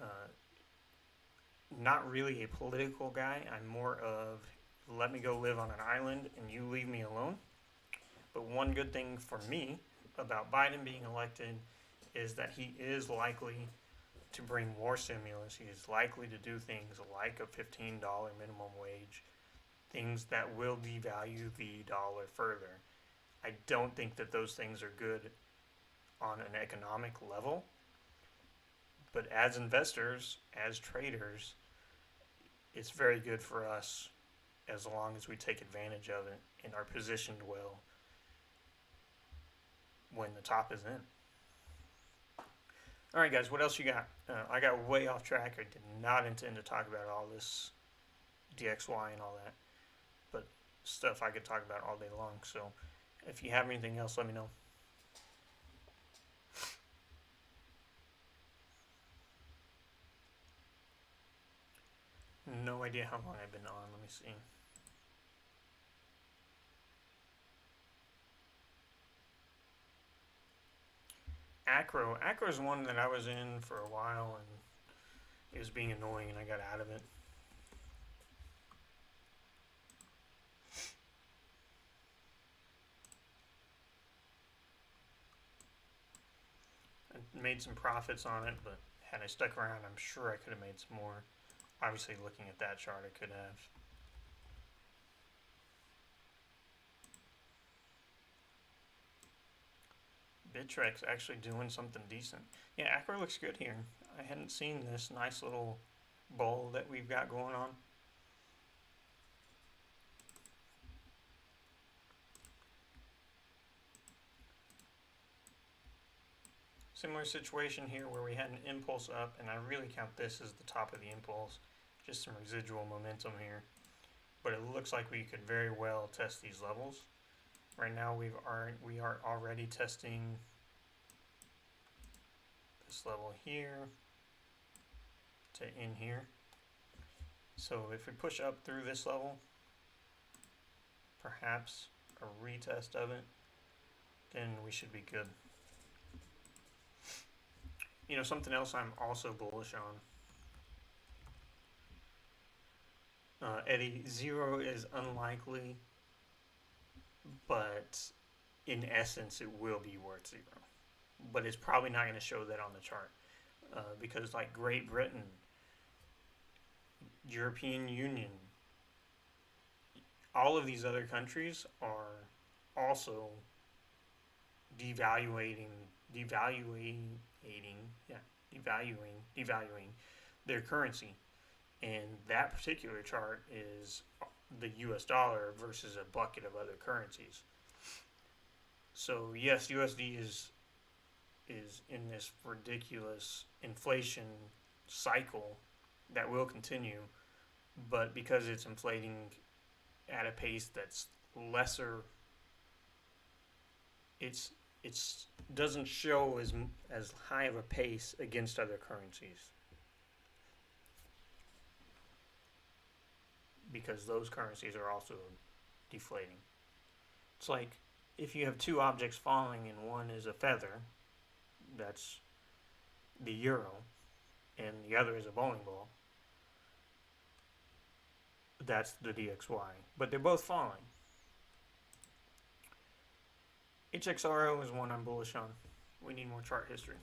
not really a political guy. I'm more of let me go live on an island and you leave me alone. But one good thing for me about Biden being elected is that he is likely to bring more stimulus. He is likely to do things like a $15 minimum wage, things that will devalue the dollar further. I don't think that those things are good on an economic level, but as investors, as traders, it's very good for us as long as we take advantage of it and are positioned well when the top is in. Alright guys, what else you got? I got way off track. I did not intend to talk about all this DXY and all that, but stuff I could talk about all day long. So if you have anything else, let me know. No idea how long I've been on. Let me see. Acro is one that I was in for a while and it was being annoying and I got out of it. I made some profits on it, but had I stuck around, I'm sure I could have made some more. Obviously, looking at that chart, I could have. Bittrex actually doing something decent. Yeah, Acro looks good here. I hadn't seen this nice little bowl that we've got going on. Similar situation here where we had an impulse up, and I really count this as the top of the impulse. Just some residual momentum here. But it looks like we could very well test these levels. Right now we are already testing this level here to in here. So if we push up through this level, perhaps a retest of it, then we should be good. You know, something else I'm also bullish on. Eddie, 0 is unlikely, but in essence it will be worth 0. But it's probably not going to show that on the chart because like Great Britain, European Union, all of these other countries are also devaluing their currency. And that particular chart is the US dollar versus a bucket of other currencies. So yes, USD is in this ridiculous inflation cycle that will continue, but because it's inflating at a pace that's lesser, it doesn't show as high of a pace against other currencies, because those currencies are also deflating. It's like if you have two objects falling and one is a feather, that's the euro, and the other is a bowling ball, that's the DXY. But they're both falling. HXRO is one I'm bullish on. We need more chart history.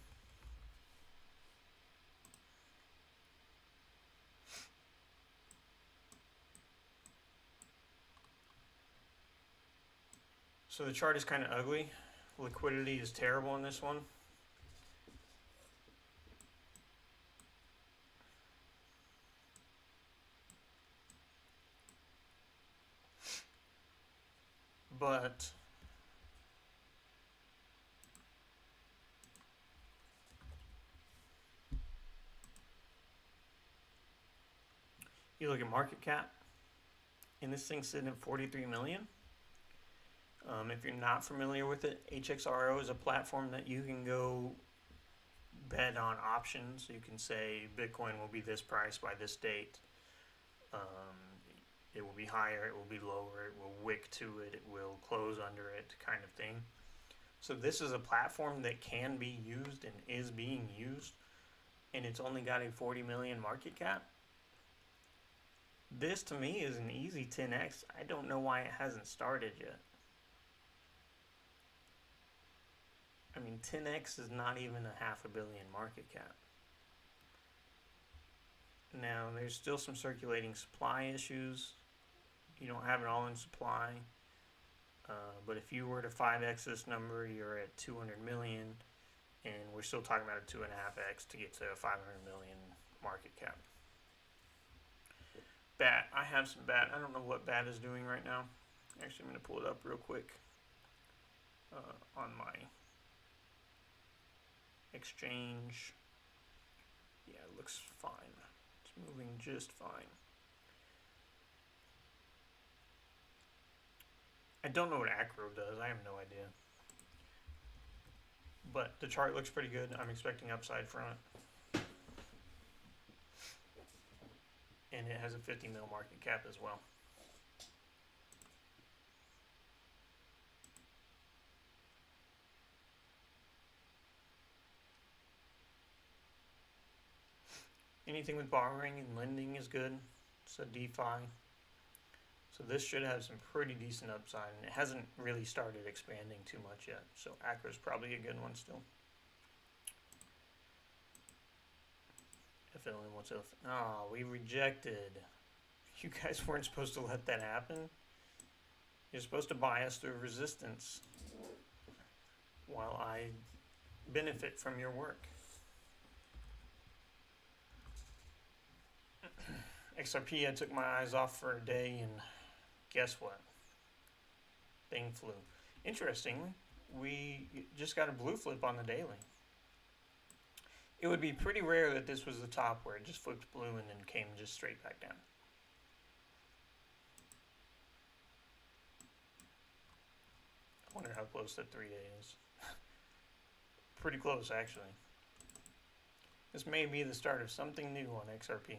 So the chart is kind of ugly. Liquidity is terrible in this one. But you look at market cap, and this thing's sitting at 43 million. If you're not familiar with it, HXRO is a platform that you can go bet on options. You can say Bitcoin will be this price by this date. It will be higher, it will be lower, it will wick to it, it will close under it, kind of thing. So this is a platform that can be used and is being used, and it's only got a 40 million market cap. This to me is an easy 10x. I don't know why it hasn't started yet. I mean, 10x is not even a $500 million market cap. Now, there's still some circulating supply issues. You don't have it all in supply. But if you were to 5x this number, you're at 200 million. And we're still talking about a 2.5x to get to a 500 million market cap. BAT. I have some BAT. I don't know what BAT is doing right now. Actually, I'm going to pull it up real quick on my exchange. Yeah, it looks fine. It's moving just fine. I don't know what acro does. I have no idea. But the chart looks pretty good. I'm expecting upside from it. And it has a 50 mil market cap as well. Anything with borrowing and lending is good. It's a DeFi. So this should have some pretty decent upside, and it hasn't really started expanding too much yet. So Acro's probably a good one still. FLN, what's up? Oh, we rejected. You guys weren't supposed to let that happen. You're supposed to buy us through resistance while I benefit from your work. XRP, I took my eyes off for a day, and guess what? Thing flew. Interestingly, we just got a blue flip on the daily. It would be pretty rare that this was the top where it just flipped blue and then came just straight back down. I wonder how close that 3-day is. Pretty close, actually. This may be the start of something new on XRP.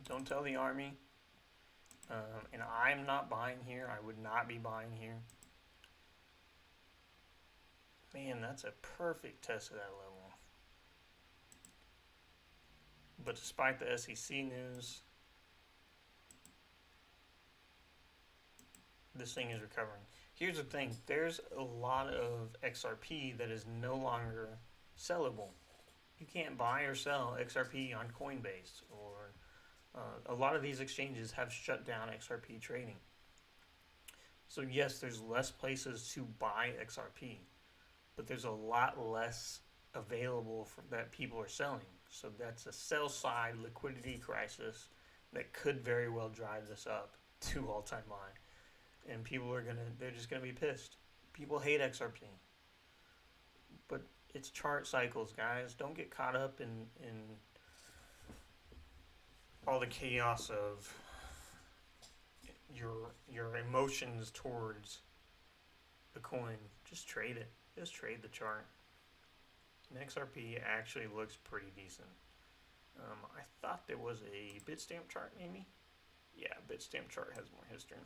Don't tell the army. And I'm not buying here. I would not be buying here. Man, that's a perfect test of that level. But despite the SEC news, this thing is recovering. Here's the thing. There's a lot of XRP that is no longer sellable. You can't buy or sell XRP on Coinbase, or a lot of these exchanges have shut down XRP trading. So yes, there's less places to buy XRP, but there's a lot less available that people are selling. So that's a sell side liquidity crisis that could very well drive this up to all-time high. And people are they're just gonna be pissed. People hate XRP. But it's chart cycles, guys. Don't get caught up in all the chaos of your emotions towards the coin. Just trade it. Just trade the chart. And XRP actually looks pretty decent. I thought there was a Bitstamp chart, maybe? Yeah, Bitstamp chart has more history.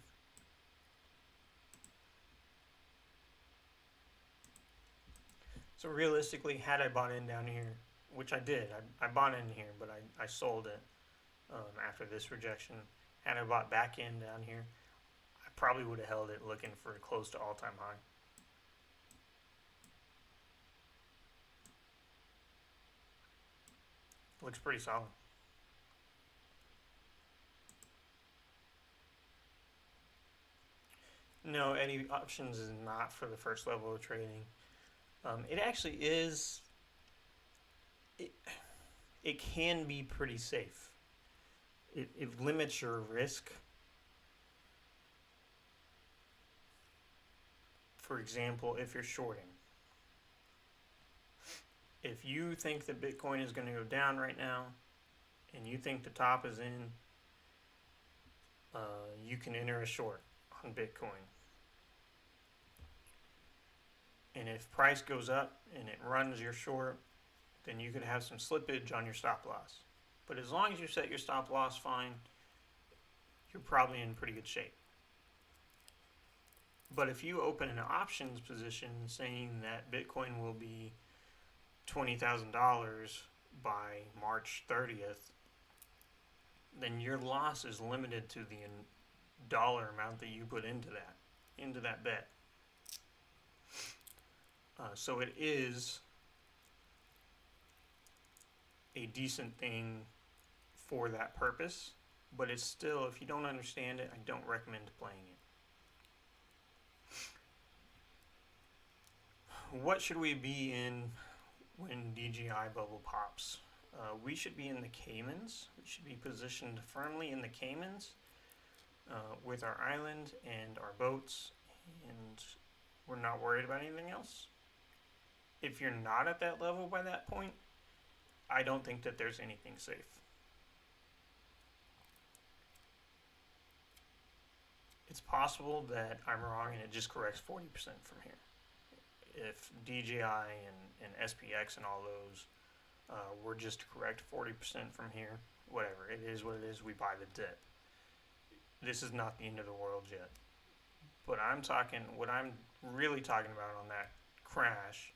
So realistically, had I bought in down here, which I did, I bought in here, but I sold it after this rejection. Had I bought back in down here, I probably would have held it looking for close to all-time high. Looks pretty solid. No, any options is not for the first level of trading. It actually is. It can be pretty safe. It limits your risk. For example, if you're shorting. If you think that Bitcoin is going to go down right now, and you think the top is in, you can enter a short on Bitcoin. And if price goes up and it runs your short, then you could have some slippage on your stop loss. But as long as you set your stop loss fine, you're probably in pretty good shape. But if you open an options position saying that Bitcoin will be $20,000 by March 30th, then your loss is limited to the dollar amount that you put into that bet. So it is a decent thing for that purpose, but it's still, if you don't understand it, I don't recommend playing it. What should we be in when DGI bubble pops? We should be in the Caymans. We should be positioned firmly in the Caymans with our island and our boats, and we're not worried about anything else. If you're not at that level by that point, I don't think that there's anything safe. It's possible that I'm wrong and it just corrects 40% from here. If DJI and SPX and all those were just to correct 40% from here, whatever, it is what it is, we buy the dip. This is not the end of the world yet. But what I'm really talking about on that crash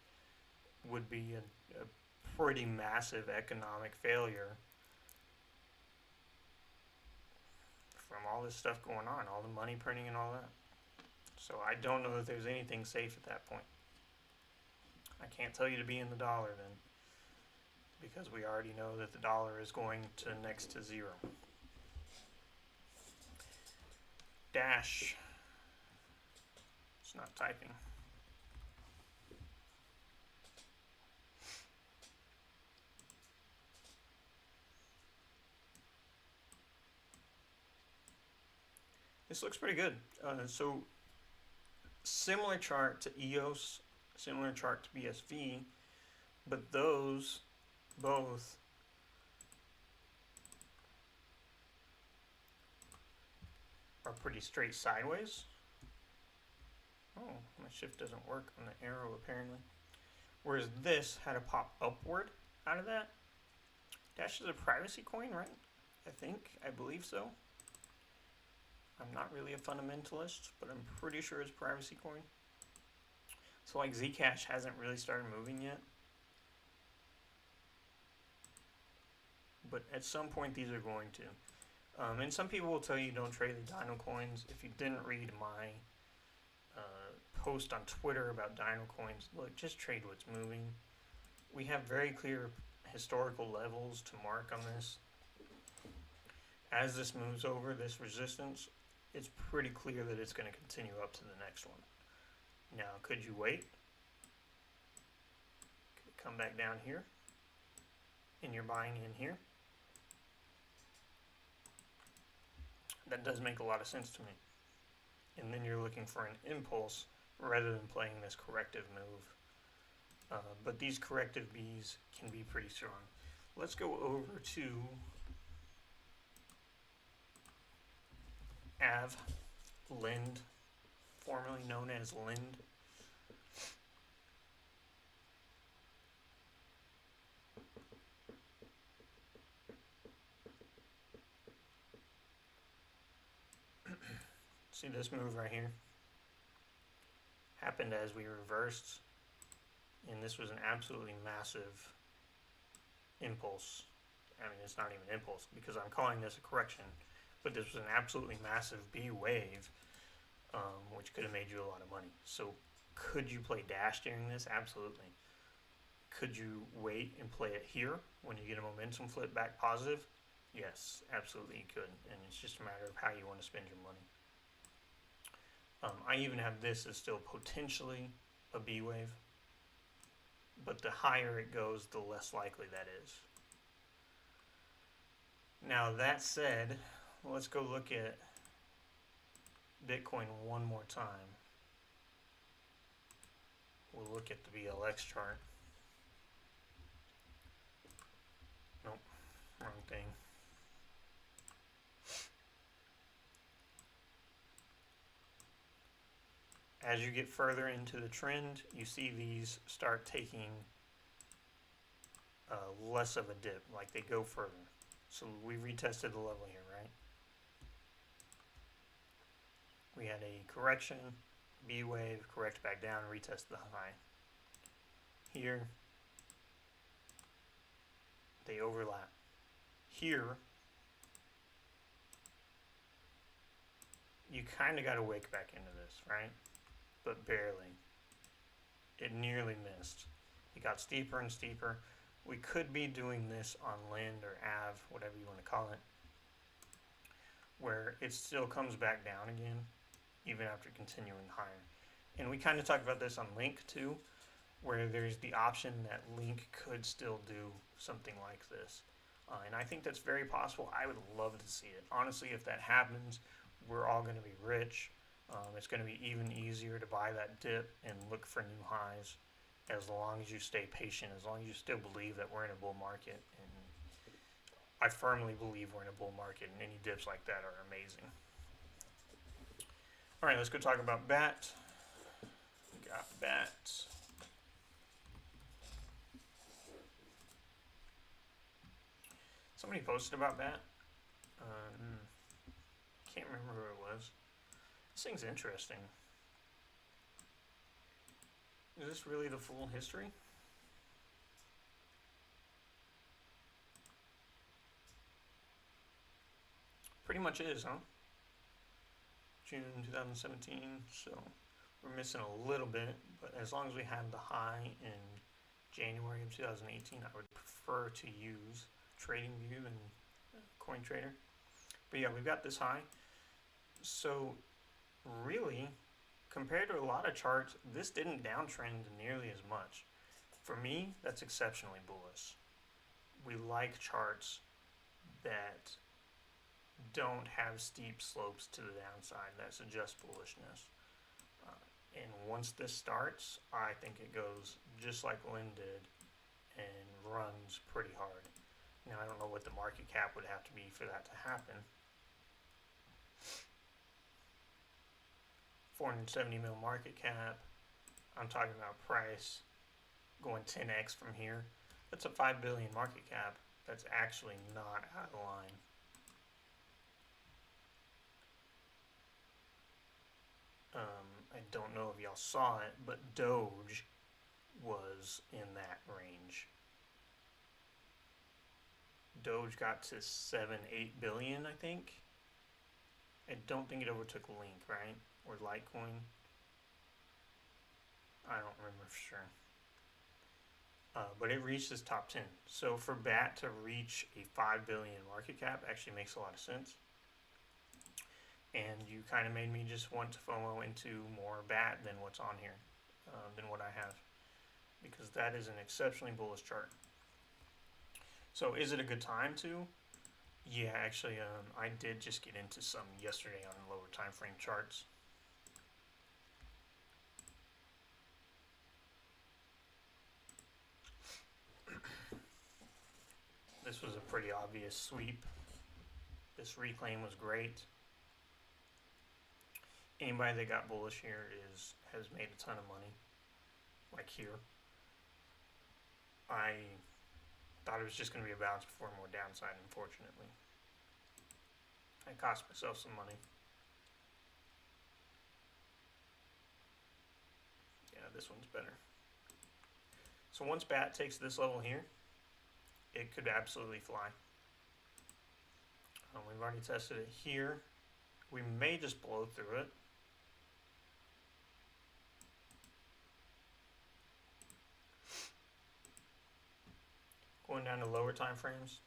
would be a pretty massive economic failure from all this stuff going on, all the money printing and all that. So I don't know that there's anything safe at that point. I can't tell you to be in the dollar then, because we already know that the dollar is going to next to zero. Dash. It's not typing. This looks pretty good. So similar chart to EOS, similar chart to BSV, but those both are pretty straight sideways. Oh, my shift doesn't work on the arrow apparently. Whereas this had a pop upward out of that. Dash is a privacy coin, right? I believe so. I'm not really a fundamentalist, but I'm pretty sure it's privacy coin. So like Zcash hasn't really started moving yet. But at some point these are going to. And some people will tell you don't trade the Dino coins. If you didn't read my post on Twitter about Dino coins, look, just trade what's moving. We have very clear historical levels to mark on this. As this moves over this resistance, it's pretty clear that it's going to continue up to the next one. Now, could you wait? Could it come back down here? And you're buying in here? That does make a lot of sense to me. And then you're looking for an impulse rather than playing this corrective move. But these corrective Bs can be pretty strong. Let's go over to Lind, formerly known as Lind. See this move right here? Happened as we reversed, and this was an absolutely massive impulse. I mean, it's not even impulse because I'm calling this a correction, but this was an absolutely massive B wave, which could have made you a lot of money. So could you play Dash during this? Absolutely. Could you wait and play it here when you get a momentum flip back positive? Yes, absolutely you could, and it's just a matter of how you want to spend your money. I even have this as still potentially a B wave, but the higher it goes, the less likely that is. Now that said, let's go look at Bitcoin one more time. We'll look at the BLX chart. Nope, wrong thing. As you get further into the trend, you see these start taking less of a dip, like they go further. So we retested the level here, right? We had a correction, B wave, correct back down, retest the high. Here, they overlap. Here, you kind of got to wake back into this, right? But barely. It nearly missed. It got steeper and steeper. We could be doing this on Lind or AV, whatever you want to call it, where it still comes back down again, even after continuing higher. And we kind of talked about this on Link too, where there's the option that Link could still do something like this. And I think that's very possible. I would love to see it. Honestly, if that happens, we're all going to be rich. It's going to be even easier to buy that dip and look for new highs as long as you stay patient, as long as you still believe that we're in a bull market. And I firmly believe we're in a bull market, and any dips like that are amazing. All right, let's go talk about BAT. We got BAT. Somebody posted about BAT. Can't remember who it was. This thing's interesting. Is this really the full history? Pretty much is, huh? June 2017, so we're missing a little bit, but as long as we have the high in January of 2018, I would prefer to use TradingView and CoinTrader. But yeah, we've got this high. So really, compared to a lot of charts, this didn't downtrend nearly as much. For me, that's exceptionally bullish. We like charts that don't have steep slopes to the downside that suggest bullishness. And once this starts, I think it goes just like Lynn did and runs pretty hard. Now, I don't know what the market cap would have to be for that to happen. 470 mil market cap. I'm talking about price going 10x from here. That's a 5 billion market cap. That's actually not out of line. I don't know if y'all saw it, but Doge was in that range. Doge got to 7-8 billion, I think. I don't think it overtook Link, right? Or Litecoin. I don't remember for sure. But it reached its top 10. So for BAT to reach a 5 billion market cap actually makes a lot of sense. And you kind of made me just want to FOMO into more BAT than what's on here, than what I have. Because that is an exceptionally bullish chart. So is it a good time to? Yeah, actually, I did just get into some yesterday on lower time frame charts. This was a pretty obvious sweep. This reclaim was great. Anybody that got bullish here has made a ton of money. Like here. I thought it was just going to be a bounce before more downside, unfortunately. I cost myself some money. Yeah, this one's better. So once BAT takes this level here, it could absolutely fly. We've already tested it here. We may just blow through it. Going down to lower time frames.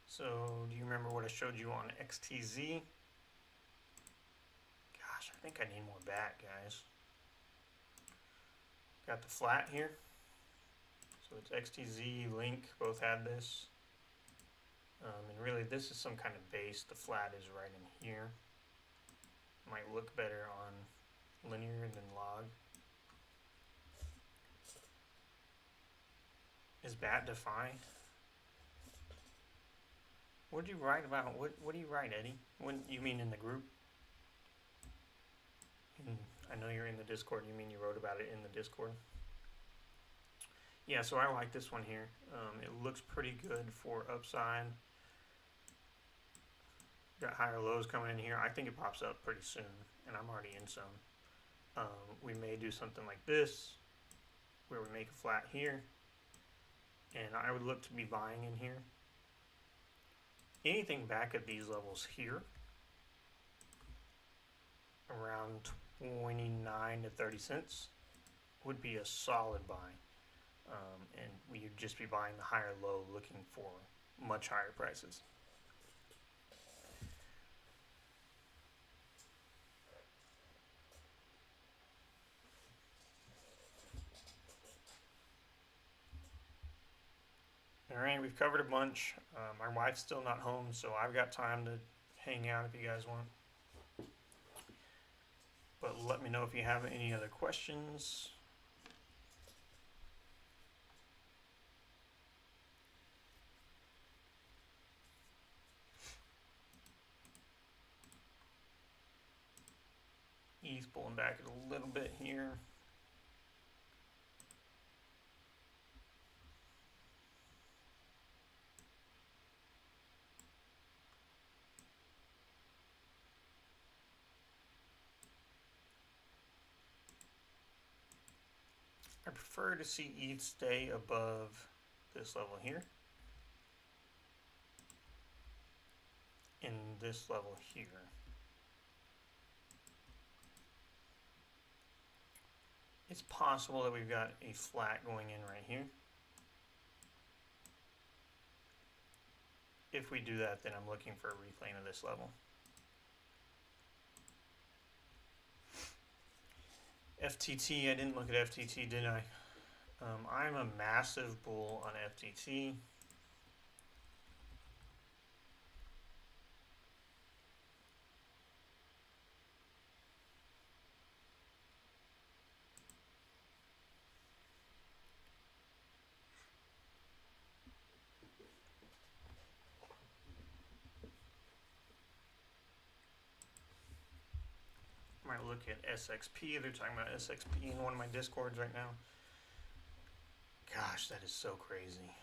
So do you remember what I showed you on XTZ? Gosh, I think I need more BAT, guys. Got the flat here. So it's XTZ, Link, both had this. And really this is some kind of base. The flat is right in here. Might look better on linear than log. Is BAT defined? What did you write about? What do you write, Eddie? When you mean in the group? I know you're in the Discord. You mean you wrote about it in the Discord? Yeah, so I like this one here. It looks pretty good for upside. Got higher lows coming in here. I think it pops up pretty soon, and I'm already in some. We may do something like this, where we make a flat here, and I would look to be buying in here. Anything back at these levels here, around 29 to 30 cents, would be a solid buy. And we'd just be buying the higher low, looking for much higher prices. Alright, we've covered a bunch. My wife's still not home, so I've got time to hang out if you guys want. But let me know if you have any other questions. ETH pulling back a little bit here. I prefer to see ETH stay above this level here and this level here. It's possible that we've got a flat going in right here. If we do that, then I'm looking for a reclaim of this level. FTT, I didn't look at FTT, did I? I'm a massive bull on FTT. Might look at SXP. They're talking about SXP in one of my discords right now. Gosh, that is so crazy.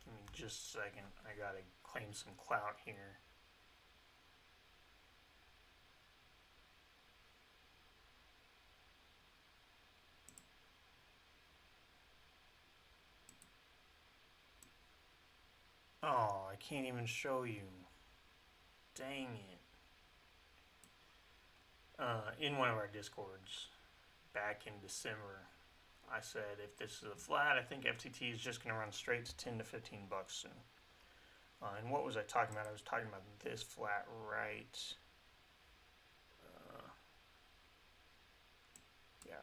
Give me just a second. I gotta claim some clout here. Oh, I can't even show you. Dang it. In one of our discords back in December, I said if this is a flat, I think FTT is just going to run straight to 10 to 15 bucks soon. And what was I talking about? I was talking about this flat right. Yeah.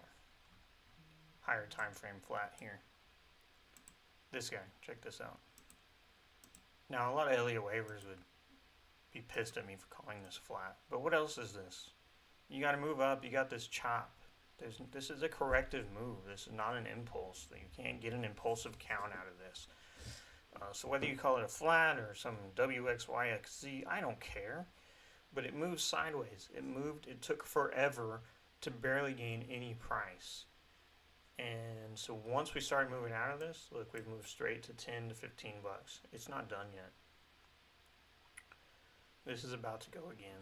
Higher time frame flat here. This guy, check this out. Now, a lot of Elliott waivers would be pissed at me for calling this flat. But what else is this? You got to move up. You got this chop. This is a corrective move. This is not an impulse. You can't get an impulsive count out of this. So whether you call it a flat or some WXYXZ, I don't care. But it moved sideways. It took forever to barely gain any price. And so once we started moving out of this, look, we've moved straight to 10 to 15 bucks. It's not done yet. This is about to go again.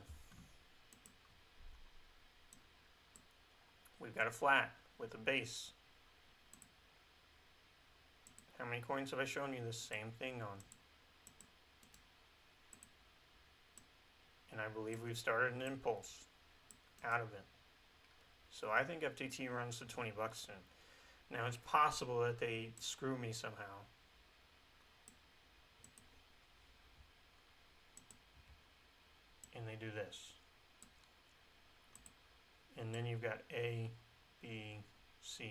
We've got a flat with a base. How many coins have I shown you the same thing on? And I believe we've started an impulse out of it. So I think FTT runs to 20 bucks soon. Now it's possible that they screw me somehow. And they do this. And then you've got A, B, C,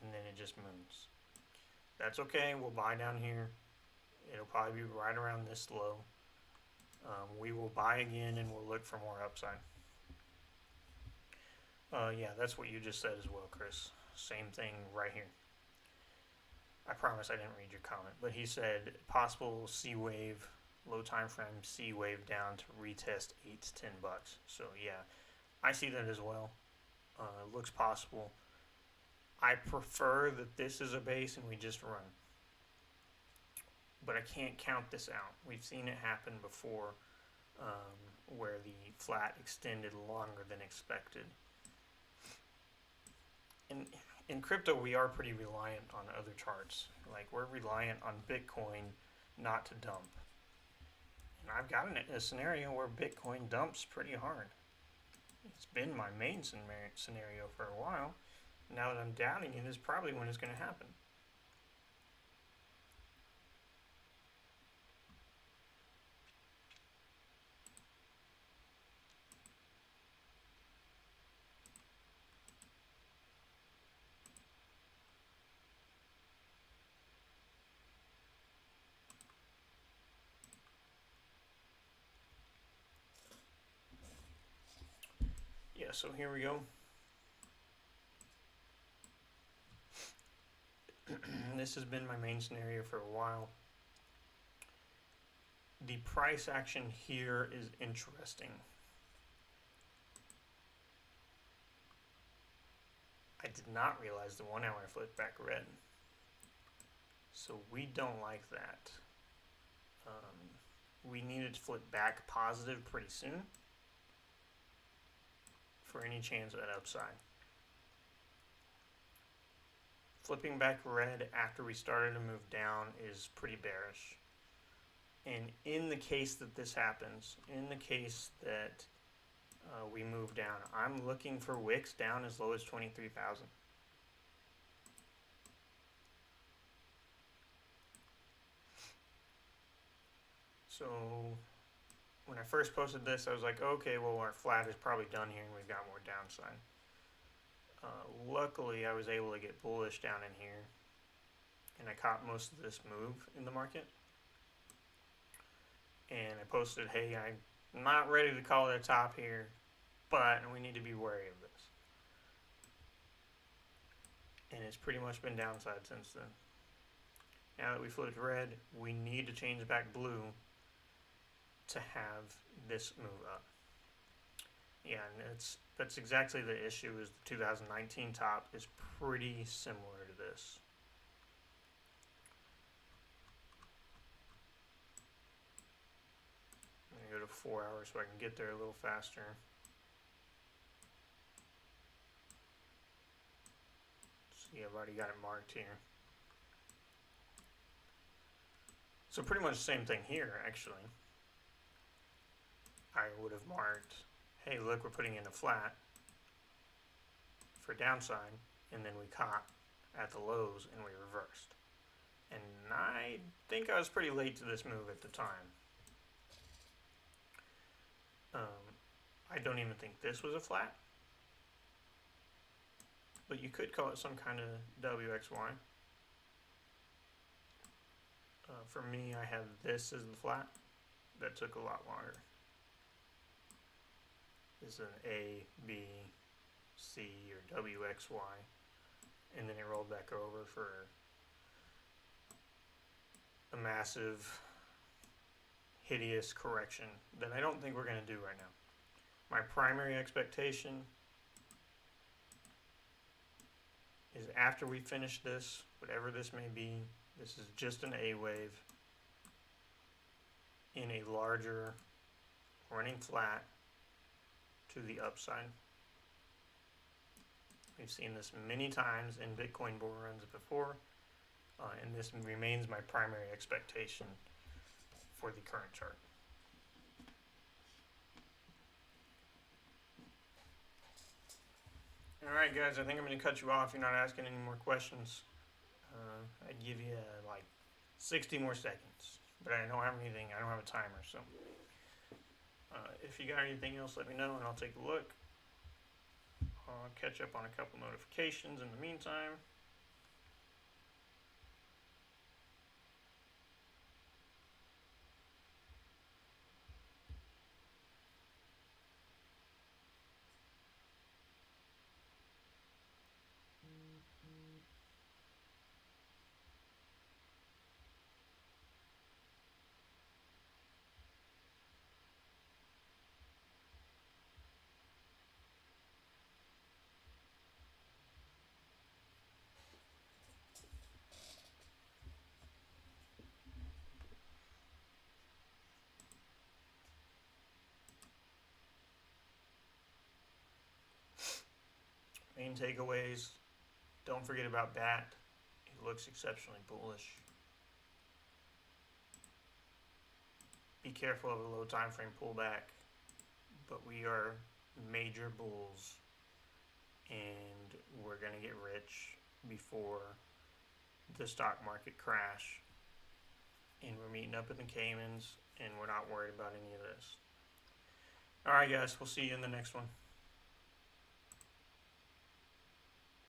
and then it just moves. That's okay, we'll buy down here. It'll probably be right around this low. We will buy again and we'll look for more upside. Yeah, that's what you just said as well, Chris. Same thing right here. I promise I didn't read your comment, but he said possible C wave, low time frame C wave down to retest 8 to 10 bucks. So yeah, I see that as well. It looks possible. I prefer that this is a base and we just run. But I can't count this out. We've seen it happen before where the flat extended longer than expected. In crypto, we are pretty reliant on other charts. Like, we're reliant on Bitcoin not to dump. And I've got a scenario where Bitcoin dumps pretty hard. It's been my main scenario for a while. now that I'm doubting it, is probably when it's going to happen. Yeah, so here we go. This has been my main scenario for a while. The price action here is interesting. I did not realize the 1 hour flipped back red. So we don't like that. We needed to flip back positive pretty soon for any chance of that upside. Flipping back red after we started to move down is pretty bearish. And in the case that this happens, in the case that we move down, I'm looking for wicks down as low as 23,000. So when I first posted this, I was like, okay, well, our flat is probably done here and we've got more downside. Luckily, I was able to get bullish down in here, and I caught most of this move in the market. And I posted, hey, I'm not ready to call it a top here, but we need to be wary of this. And it's pretty much been downside since then. Now that we flipped red, we need to change back blue to have this move up. Yeah, and that's exactly the issue, is the 2019 top is pretty similar to this. I'm going to go to 4 hours so I can get there a little faster. See, I've already got it marked here. So pretty much the same thing here, actually. I would have marked, hey, look, we're putting in a flat for downside, and then we caught at the lows and we reversed. And I think I was pretty late to this move at the time. I don't even think this was a flat, but you could call it some kind of WXY. For me, I have this as the flat. That took a lot longer. This is an A, B, C, or WXY, and then it rolled back over for a massive, hideous correction that I don't think we're going to do right now. My primary expectation is after we finish this, whatever this may be, this is just an A wave in a larger running flat to the upside. We've seen this many times in Bitcoin bull runs before, and this remains my primary expectation for the current chart. Alright guys, I think I'm going to cut you off. You're not asking any more questions. I'd give you like 60 more seconds, but I don't have anything, I don't have a timer, so if you got anything else, let me know and I'll take a look. I'll catch up on a couple notifications in the meantime. Main takeaways, don't forget about BAT. It looks exceptionally bullish. Be careful of a low time frame pullback, but we are major bulls and we're going to get rich before the stock market crash. And we're meeting up in the Caymans, and we're not worried about any of this. Alright guys, we'll see you in the next one.